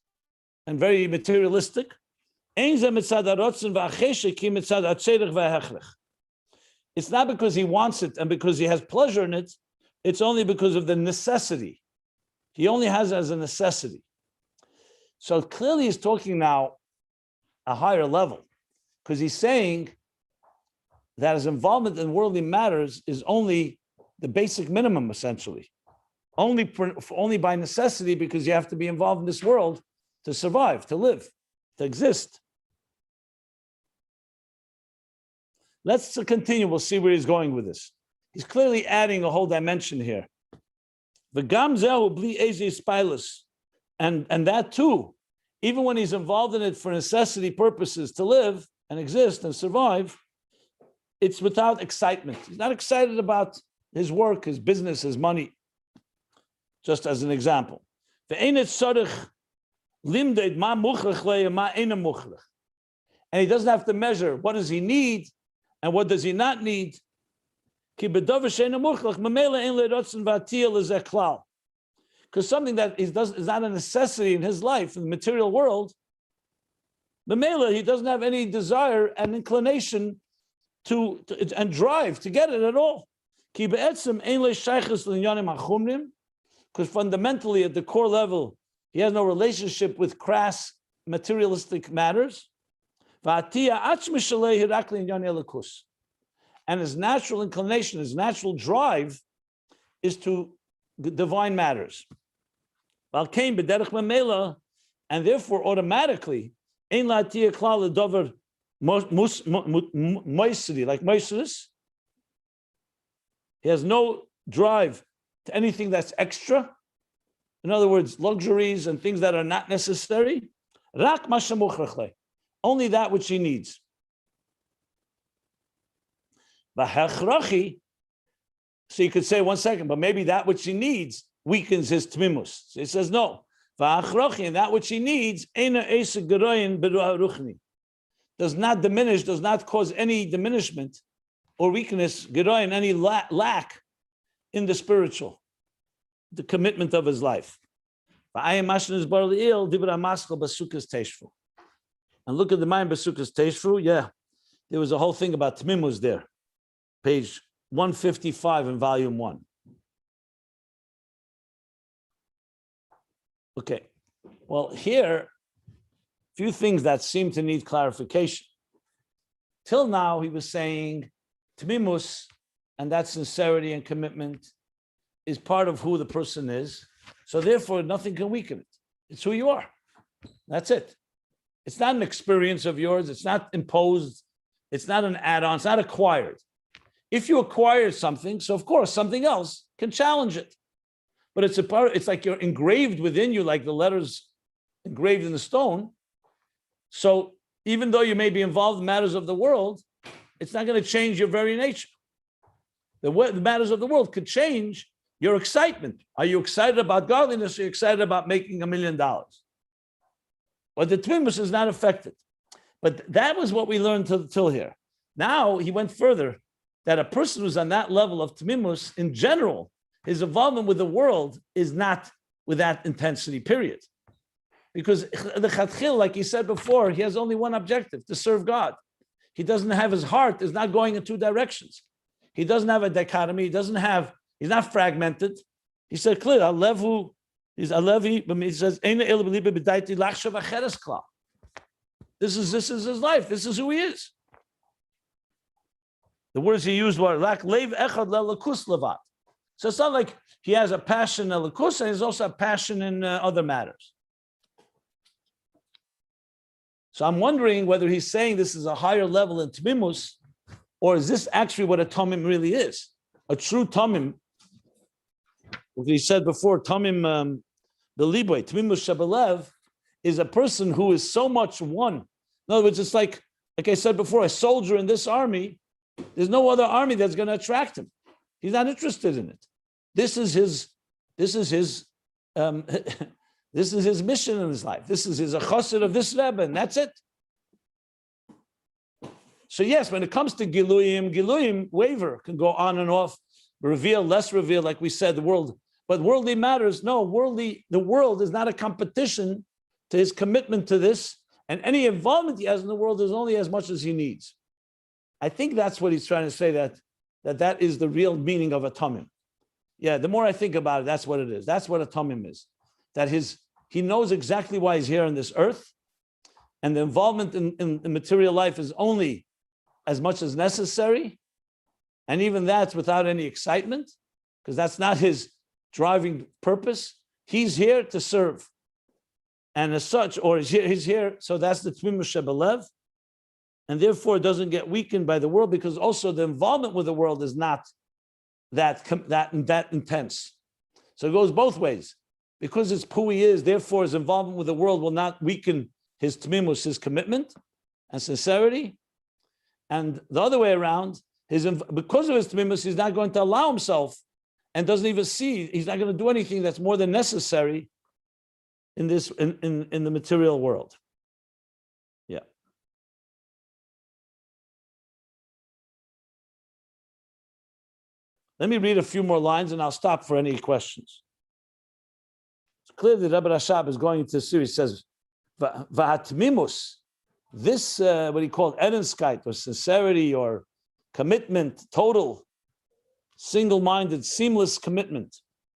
and very materialistic, it's not because he wants it and because he has pleasure in it. It's only because of the necessity. He only has it as a necessity. So clearly he's talking now a higher level, because he's saying that his involvement in worldly matters is only the basic minimum, essentially. Only by necessity, because you have to be involved in this world to survive, to live, to exist. Let's continue. We'll see where he's going with this. He's clearly adding a whole dimension here. And that too, even when he's involved in it for necessity purposes to live and exist and survive, it's without excitement. He's not excited about his work, his business, his money. Just as an example. And he doesn't have to measure what does he need and what does he not need. Because something that is not a necessity in his life, in the material world, he doesn't have any desire and inclination to and drive to get it at all. Because fundamentally, at the core level, he has no relationship with crass materialistic matters. And his natural inclination, his natural drive is to divine matters. And therefore, automatically, like Moiseris, he has no drive to anything that's extra. In other words, luxuries and things that are not necessary. Only that which he needs. So you could say, 1 second, but maybe that which he needs weakens his temimus. So he says no. And that which he needs does not diminish, does not cause any diminishment or weakness, any lack in the spiritual, the commitment of his life. And look at the mind Basukas Teshfu. Yeah, there was a whole thing about Temimus there. Page 155 in volume 1. Okay. Well, here, a few things that seem to need clarification. Till now, he was saying Temimus, and that sincerity and commitment, is part of who the person is. So therefore, nothing can weaken it. It's who you are. That's it. It's not an experience of yours. It's not imposed. It's not an add-on. It's not acquired. If you acquire something, so of course something else can challenge it. But it's a part. It's like you're engraved within you, like the letters engraved in the stone. So even though you may be involved in matters of the world, it's not going to change your very nature. The matters of the world could change your excitement. Are you excited about godliness? Or are you excited about making $1 million? But the Temimus is not affected. But that was what we learned till here. Now he went further, that a person who's on that level of Temimus, in general, his involvement with the world is not with that intensity, period. Because the Chatchil, like he said before, he has only one objective, to serve God. He doesn't have, his heart is not going in two directions. He doesn't have a dichotomy. He's not fragmented. He said clear, Alevu is Alevi, but he says, this is his life. This is who he is. The words he used were lak lev echad lelakus levat. So it's not like he has a passion in lelakus, and he's also a passion in other matters. So I'm wondering whether he's saying this is a higher level in Temimus, or is this actually what a Tamim really is? A true Tamim. What he said before, Tamim B'Liboy, Temimus B'Lev, is a person who is so much one. In other words, it's like I said before, a soldier in this army, there's no other army that's going to attract him. He's not interested in it. This is his this is his mission in his life. This is his chassid of this Rebbe, and that's it. So yes, when it comes to Giluyim waver, can go on and off, reveal, less reveal, like we said, the world. But worldly matters, no, the world is not a competition to his commitment to this, and any involvement he has in the world is only as much as he needs. I think that's what he's trying to say, that is the real meaning of a tamim. Yeah, the more I think about it, that's what it is. That's what a tamim is. That he knows exactly why he's here on this earth, and the involvement in material life is only as much as necessary, and even that's without any excitement, because that's not his driving purpose. He's here to serve, and as such, or he's here, so that's the Temimus B'Lev, and therefore it doesn't get weakened by the world, because also the involvement with the world is not that intense. So it goes both ways. Because it's who he is, therefore his involvement with the world will not weaken his temimus, his commitment and sincerity. And the other way around, because of his temimus, he's not going to allow himself and doesn't even see, he's not going to do anything that's more than necessary in the material world. Yeah. Let me read a few more lines and I'll stop for any questions. It's clear that Rabbi Rashab is going into the series. He says, V'hatmimus, this, what he called Edenskite, or sincerity, or commitment, total, single-minded, seamless commitment,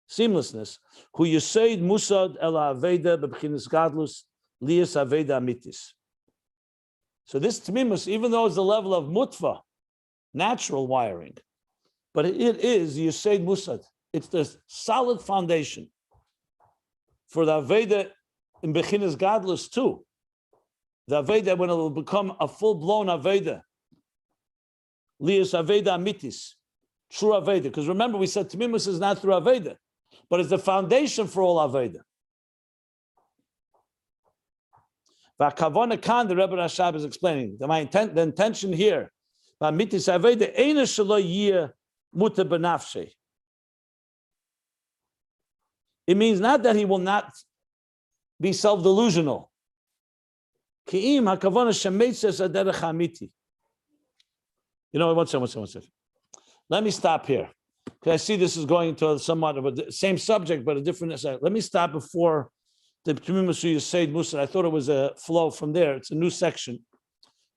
seamlessness, hu yiseid musad el ha'aveda b'bchinas gadlus lias aveda amitis. So this temimus, even though it's the level of mutveh, natural wiring, but it is yiseid musad. It's the solid foundation for the aveda in b'chinas gadlus too. The Aveda, when it will become a full-blown Aveda, Lias Aveda Amitis, true Aveda. Because remember, we said Temimus is not through Aveda, but it's the foundation for all Aveda. V'akavona kan, the Rebbe Rashab is explaining, the intention here, Amitis Aveda, Eina shelo yiyeh muta b'nafshei. It means not that he will not be self-delusional. You know, one second. Let me stop here, because I see this is going to somewhat of a same subject, but a different. Let me stop before the Temimus Yiseid Musad. I thought it was a flow from there. It's a new section.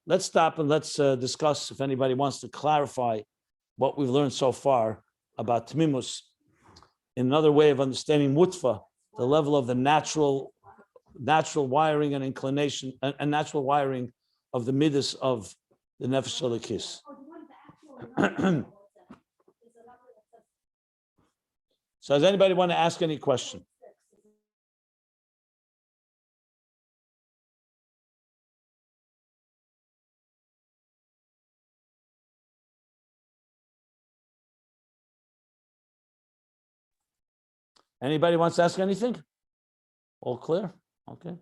Let's stop and let's discuss, if anybody wants to clarify what we've learned so far about Temimus in another way of understanding Mutveh, the level of the natural wiring and inclination, and natural wiring of the midas of the nefesh halakis. So does anybody want to ask any question? Anybody wants to ask anything? All clear? Okay.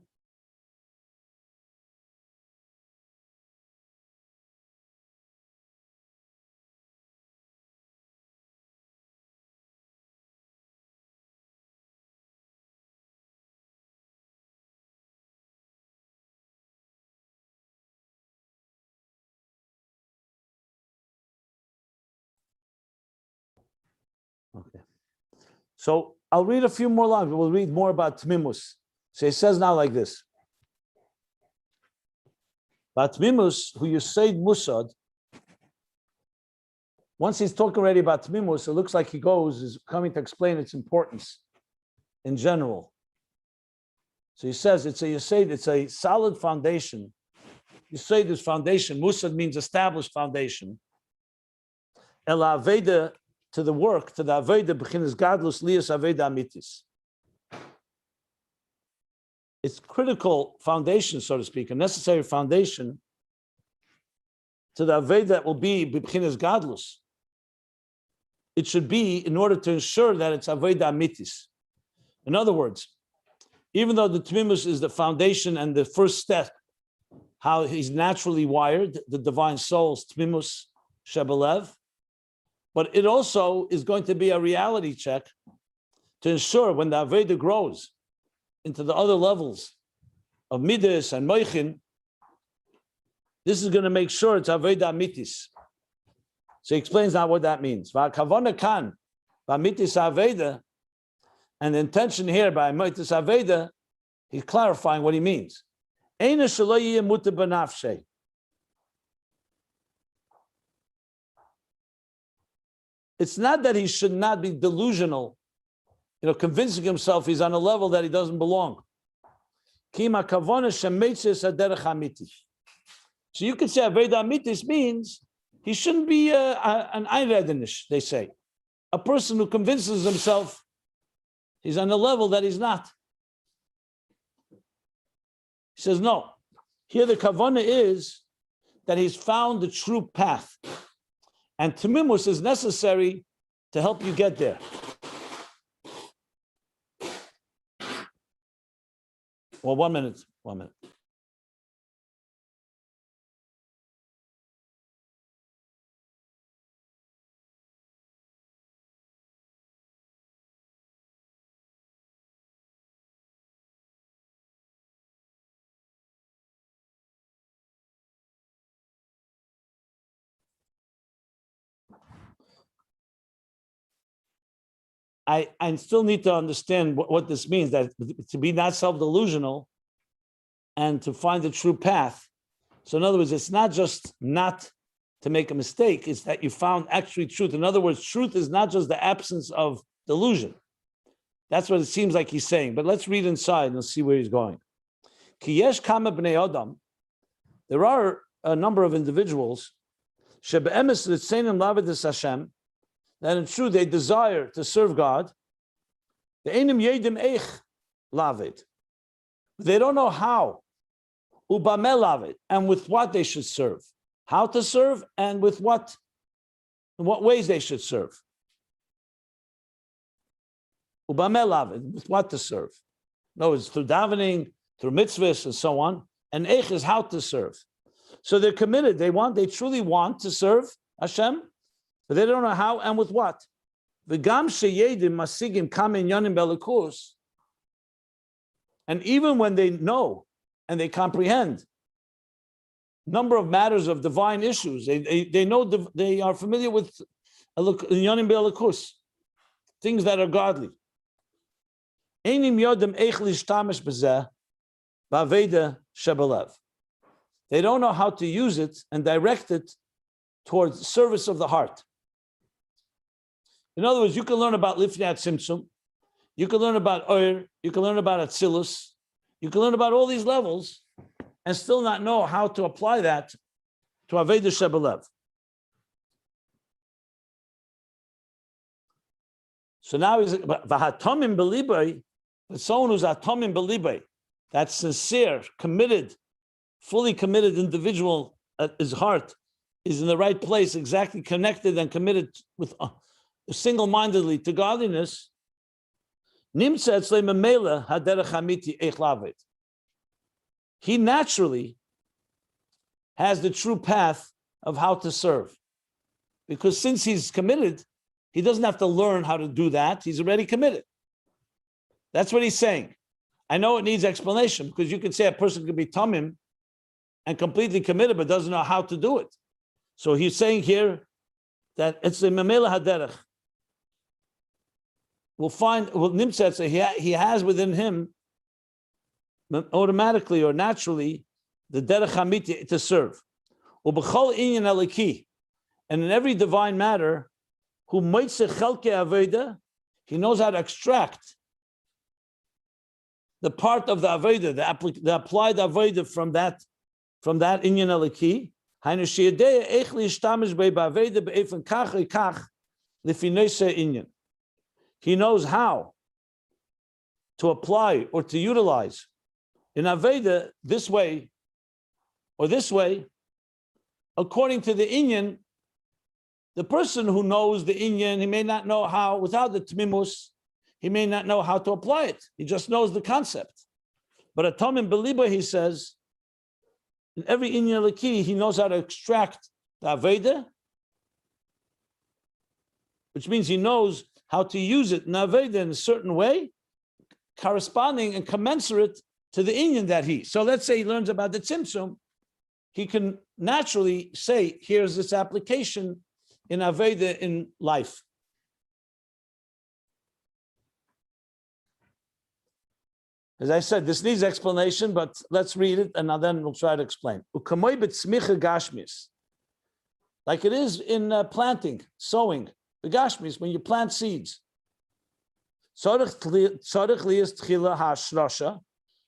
Okay. So I'll read a few more lines. We'll read more about Temimus. So he says now like this. But Temimus, who Yiseid Musad, once he's talking already about Temimus, it looks like is coming to explain its importance in general. So he says it's a solid foundation. Yiseid is foundation. Musad means established foundation. El Aveda, to the work, to the Aveda, b'chinas gadlus lias Aveda amitis. It's critical foundation, so to speak, a necessary foundation to the Aveda that will be b'chinas gadlus. It should be in order to ensure that it's Aveda amitis. In other words, even though the Temimus is the foundation and the first step, how he's naturally wired, the divine soul's Temimus B'Lev, but it also is going to be a reality check to ensure when the Aveda grows into the other levels of Midas and Moichin, this is going to make sure it's Aveda Mitis. So he explains now what that means. Va'kavana kan, va'mitis Aveda, and the intention here by Mitis Aveda, he's clarifying what he means. Eina shelo yeh muter b'nafshei. It's not that he should not be delusional, convincing himself he's on a level that he doesn't belong. So you could say Aveda Mitis means he shouldn't be an Einredenish, they say. A person who convinces himself he's on a level that he's not. He says, no. Here the Kavanah is that he's found the true path. And Temimus is necessary to help you get there. Well, 1 minute. I still need to understand what this means, that to be not self-delusional and to find the true path. So in other words, it's not just not to make a mistake, it's that you found actually truth. In other words, truth is not just the absence of delusion. That's what it seems like he's saying. But let's read inside and see where he's going. Ki yesh kama b'nei adam. There are a number of individuals shebe'emes l'tzeinim lavedus Hashem, that in truth they desire to serve God. The einim yedim eich lavid. They don't know how. Ubamel lavid, and with what they should serve. How to serve and with what, in what ways they should serve. Ubamel lavid, with what to serve. No, it's through davening, through mitzvahs and so on. And eich is how to serve. So they're committed. They truly want to serve Hashem, but they don't know how and with what. V'gam sheyedim masigim kamen yonim belikus. And even when they know and they comprehend number of matters of divine issues, they know, they are familiar with yonim belikus, things that are godly. Einim yodem eich lishtamish b'zeh ba'aveda shebelev. They don't know how to use it and direct it towards service of the heart. In other words, you can learn about Lifnei Tzimtzum, you can learn about Oyer, you can learn about Atzilus, you can learn about all these levels and still not know how to apply that to Aveda Shebelev. So now he's Vahatomim B'Libay, but someone who's Atomim B'Libay, that sincere, committed, fully committed individual, his heart is in the right place, exactly connected and committed with single-mindedly to godliness. He naturally has the true path of how to serve, because since he's committed, he doesn't have to learn how to do that. He's already committed. That's what he's saying. I know it needs explanation, because you can say a person could be tamim and completely committed, but doesn't know how to do it. So he's saying here that it's the memela haderech. We'll find, Nimtzat, he has within him automatically or naturally the derech hamiti to serve. Ubechol inyan eliki, and in every divine matter, who moitze chelke aveda, he knows how to extract the part of the aveda, the applied aveda from that inyan eliki. Hainu sheyedei eich lishtamish be'aveda be'efen kach kach lifinose inyan. He knows how to apply or to utilize in Aveda this way or this way, according to the Inyan. The person who knows the Inyan, he may not know how, without the Temimus, he may not know how to apply it. He just knows the concept. But a Temimus B'Lev, he says, in every Inyan Leki, he knows how to extract the Aveda, which means he knows how to use it in Aveda in a certain way, corresponding and commensurate to the Inyan that he. So let's say he learns about the Tzimtzum, he can naturally say, here's this application in Aveda in life. As I said, this needs explanation, but let's read it and then we'll try to explain. Like it is in planting, sowing, the gashmis, when you plant seeds.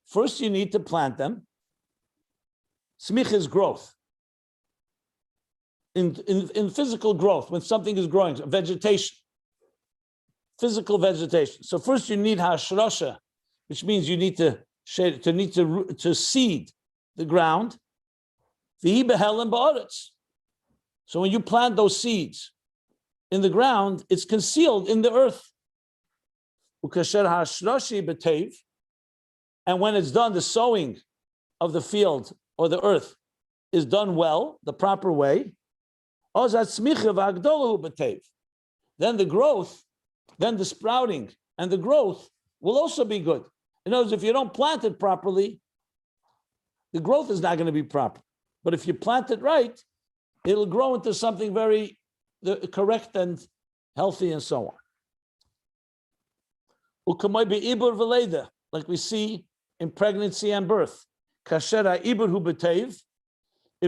First, you need to plant them. Smicha is growth. In physical growth, when something is growing, vegetation, physical vegetation. So first you need hashrasha, which means you need to seed the ground. So when you plant those seeds in the ground, it's concealed in the earth. And when it's done, the sowing of the field or the earth is done well, the proper way. Then the growth, then the sprouting and the growth will also be good. In other words, if you don't plant it properly, the growth is not going to be proper. But if you plant it right, it'll grow into something very correct and healthy and so on. Like we see in pregnancy and birth. If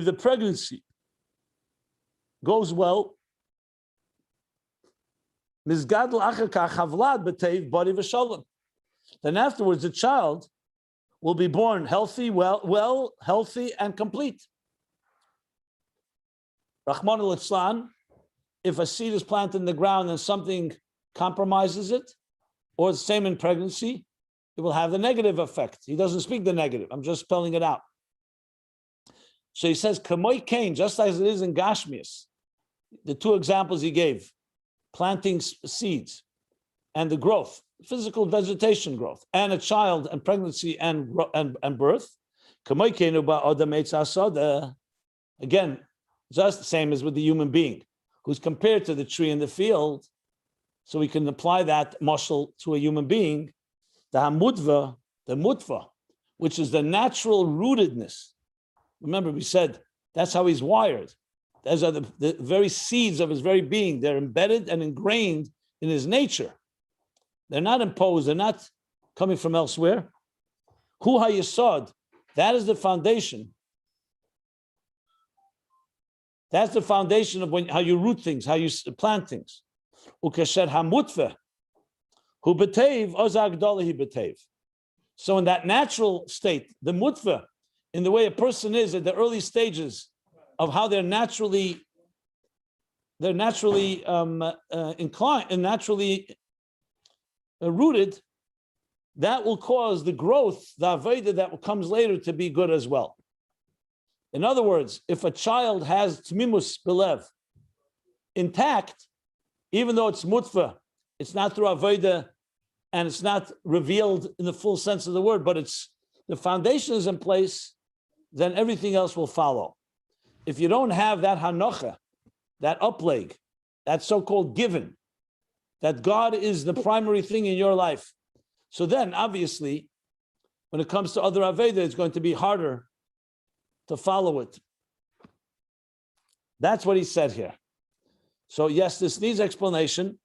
the pregnancy goes well, then afterwards the child will be born healthy, healthy and complete. Rahman al-Islam, if a seed is planted in the ground and something compromises it, or the same in pregnancy, it will have the negative effect. He doesn't speak the negative. I'm just spelling it out. So he says, Kamoy Kain, just as it is in Gashmias, the two examples he gave, planting seeds and the growth, physical vegetation growth, and a child and pregnancy and birth. Kamoy Kain uba Adam Eitz Asada. Again, just the same as with the human being, who's compared to the tree in the field. So we can apply that mashal to a human being. The Mutveh, which is the natural rootedness. Remember, we said that's how he's wired. Those are the very seeds of his very being. They're embedded and ingrained in his nature. They're not imposed. They're not coming from elsewhere. Hu hayesod, that is the foundation. That's the foundation of how you root things, how you plant things. Ukesher hamutveh, hu betev ozag dolahi betev. So in that natural state, the mutveh, in the way a person is at the early stages of how they're naturally inclined and naturally rooted, that will cause the growth, the Aveda that comes later, to be good as well. In other words, if a child has Temimus B'Lev intact, even though it's Mutveh, it's not through Aveda and it's not revealed in the full sense of the word, but the foundation is in place, then everything else will follow. If you don't have that hanocha, that upleg, that so-called given, that God is the primary thing in your life, so then obviously, when it comes to other Aveda, it's going to be harder to follow it. That's what he said here. So yes, this needs explanation,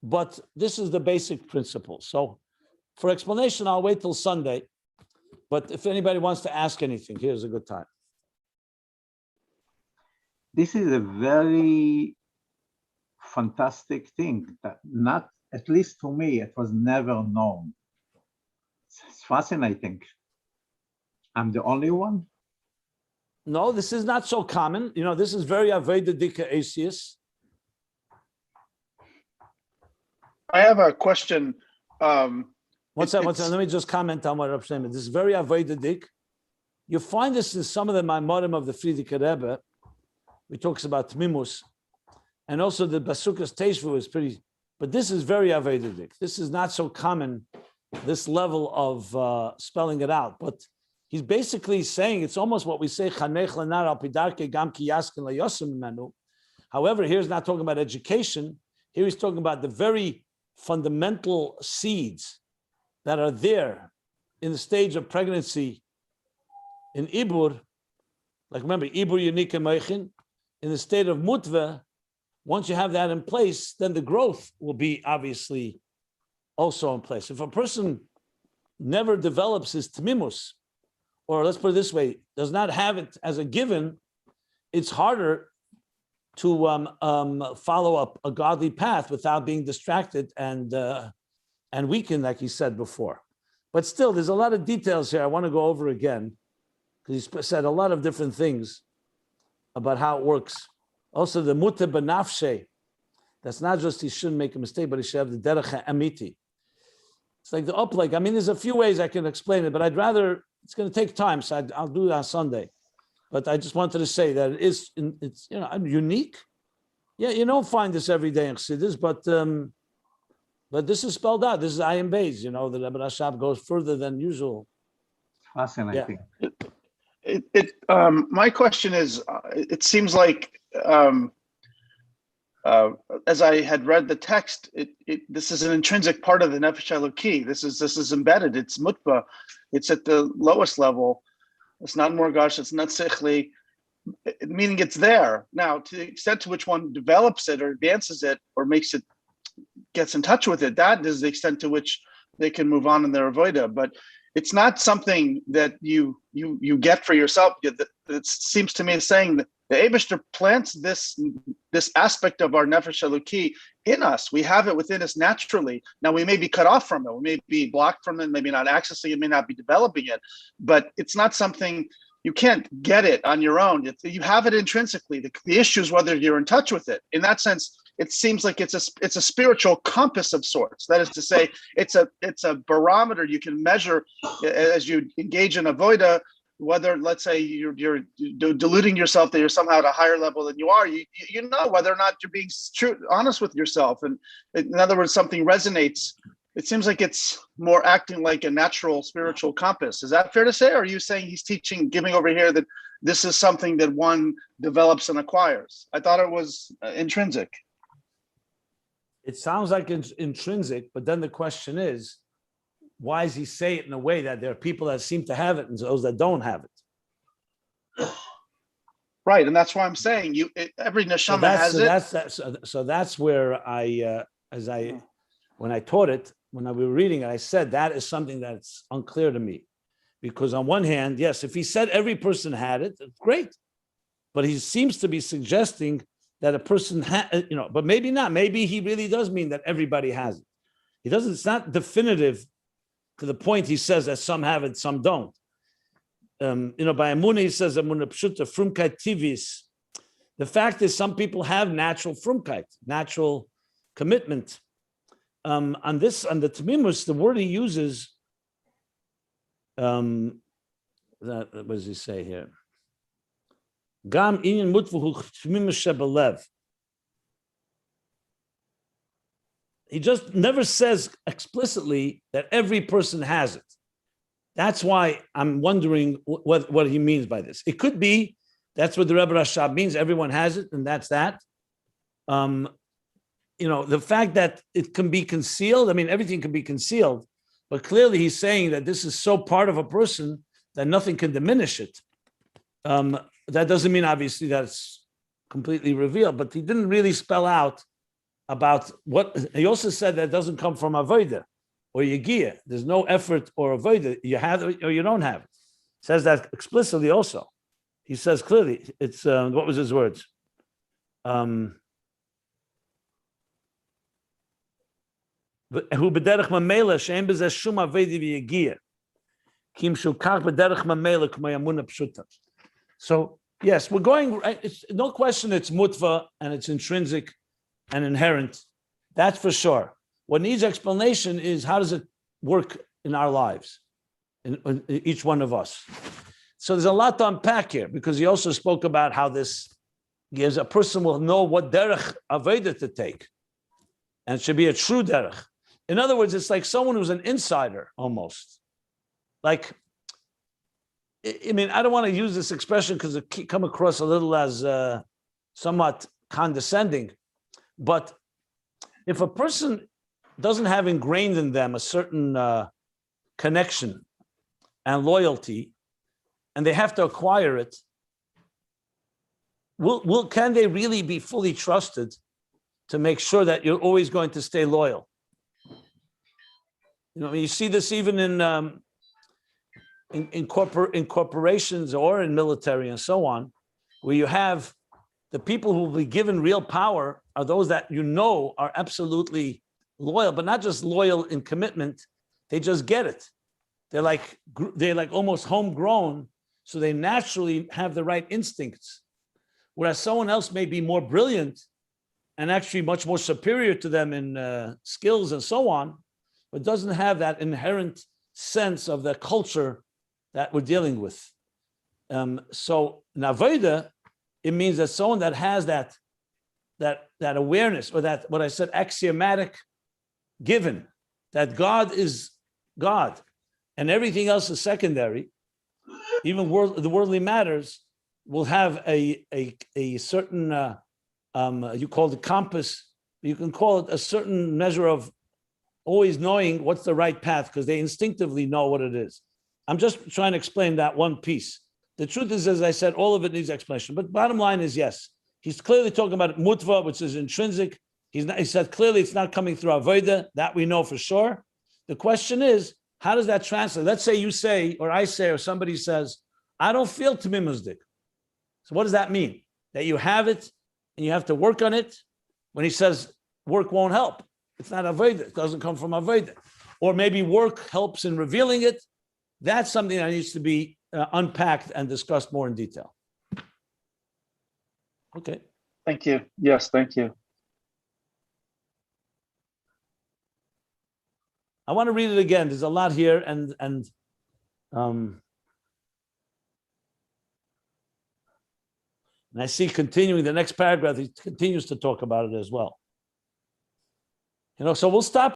but this is the basic principle. So for explanation, I'll wait till Sunday. But if anybody wants to ask anything, here's a good time. This is a very fantastic thing that not, at least to me, it was never known. It's fascinating. I'm the only one? No, this is not so common. You know, this is very Aveda Dika Asius. I have a question. What's that? Let me just comment on what I'm saying. This is very Avedic. You find this in some of the Maimorim of the Frierdiker Rebbe. He talks about Temimus. And also the Basukas Teshvu is pretty, but this is very Avedic. This is not so common, this level of spelling it out. But he's basically saying, it's almost what we say, Chanech lenar al pidarke gam ki yaskin layosim menu. However, here he's not talking about education. Here he's talking about the very fundamental seeds that are there in the stage of pregnancy in Ibur. Like remember, Ibur Yunik and Meichin, in the state of Mutveh. Once you have that in place, then the growth will be obviously also in place. If a person never develops his Temimus, or let's put it this way, does not have it as a given, it's harder to follow up a godly path without being distracted and weakened, like he said before. But still, there's a lot of details here I want to go over again, because he said a lot of different things about how it works. Also, the Mutveh B'Nafshe, that's not just he shouldn't make a mistake, but he should have the derech amiti. It's like the upleg. I mean, there's a few ways I can explain it, but I'd rather, it's going to take time, so I'll do it on Sunday. But I just wanted to say that it's unique. Yeah, you don't find this every day in Chassidus, but this is spelled out. This is Ayin Beis. The Rebbe Rashab goes further than usual. Fascinating. Yeah. My question is, it seems like as I had read the text, this is an intrinsic part of the Nefesh Eloki. This is embedded. It's Mutveh. It's at the lowest level. It's not Morgash. It's not Sichli. Meaning it's there. Now, to the extent to which one develops it or advances it or gets in touch with it, that is the extent to which they can move on in their avodah. But it's not something that you get for yourself. It seems to me as saying that the Eibishter plants this aspect of our Nefesh Eloki in us. We have it within us naturally. Now we may be cut off from it. We may be blocked from it, maybe not accessing it, may not be developing it. But it's not something, you can't get it on your own. You have it intrinsically. The issue is whether you're in touch with it. In that sense, it seems like it's a spiritual compass of sorts. That is to say, it's a barometer you can measure as you engage in avodah, whether, let's say, you're deluding yourself that you're somehow at a higher level than you are. You know whether or not you're being honest with yourself. And in other words, something resonates. It seems like it's more acting like a natural spiritual compass. Is that fair to say? Or are you saying he's giving over here that this is something that one develops and acquires? I thought it was intrinsic. It sounds like it's intrinsic, but then the question is, why does he say it in a way that there are people that seem to have it and those that don't have it? Right, and that's why I'm saying every neshama has it. So that's where when I taught it, when we were reading it, I said that is something that's unclear to me, because on one hand, yes, if he said every person had it, it's great, but he seems to be suggesting that a person but maybe not. Maybe he really does mean that everybody has it. He doesn't. It's not definitive to the point he says that some have it, some don't. By Amunah, he says Amunah Pshuta, Frumkeit Tivis. The fact is, some people have natural frumkeit, natural commitment. On the Temimus, the word he uses, what does he say here? Gam Ayin Mutveh Temimus B'Lev. He just never says explicitly that every person has it. That's why I'm wondering what he means by this. It could be that's what the Rebbe Rashab means. Everyone has it, and that's that. The fact that it can be concealed. I mean, everything can be concealed, but clearly he's saying that this is so part of a person that nothing can diminish it. That doesn't mean obviously that it's completely revealed, but he didn't really spell out about what. He also said that it doesn't come from avodah or yegiyah. There's no effort or avodah. You have it or you don't have it. Says that explicitly also. He says clearly, it's, what was his words? Who b'derech mamela she'en b'zeh shum avodah v'yegiyah. Kim shukach b'derech mamela k'may amunah pshuta. So yes, we're going. It's no question. It's mutveh and it's intrinsic and inherent. That's for sure. What needs explanation is how does it work in our lives, in each one of us. So there's a lot to unpack here, because he also spoke about how this gives, a person will know what derech avodah to take, and it should be a true derech. In other words, it's like someone who's an insider almost. Like, I mean, I don't want to use this expression because it can come across a little as somewhat condescending, but if a person doesn't have ingrained in them a certain connection and loyalty, and they have to acquire it, can they really be fully trusted to make sure that you're always going to stay loyal? You know, you see this even in corporations or in military and so on, where you have the people who will be given real power are those that you know are absolutely loyal, but not just loyal in commitment. They just get it. They're like almost homegrown, so they naturally have the right instincts. Whereas someone else may be more brilliant and actually much more superior to them in skills and so on, but doesn't have that inherent sense of the culture that we're dealing with. So in avodah, it means that someone that has that awareness, or that, what I said, axiomatic given, that God is God and everything else is secondary, even the worldly matters, will have a certain, you call it compass, you can call it a certain measure of always knowing what's the right path, because they instinctively know what it is. I'm just trying to explain that one piece. The truth is, as I said, all of it needs explanation. But bottom line is, yes, he's clearly talking about Mutveh, which is intrinsic. He said clearly it's not coming through avodah. That we know for sure. The question is, how does that translate? Let's say you say, or I say, or somebody says, I don't feel Temimus B'Lev. So what does that mean? That you have it and you have to work on it? When he says work won't help, it's not avodah. It doesn't come from avodah. Or maybe work helps in revealing it. That's something that needs to be unpacked and discussed more in detail. Okay. Thank you. Yes, thank you. I want to read it again. There's a lot here, and I see continuing the next paragraph, he continues to talk about it as well. You know, so we'll stop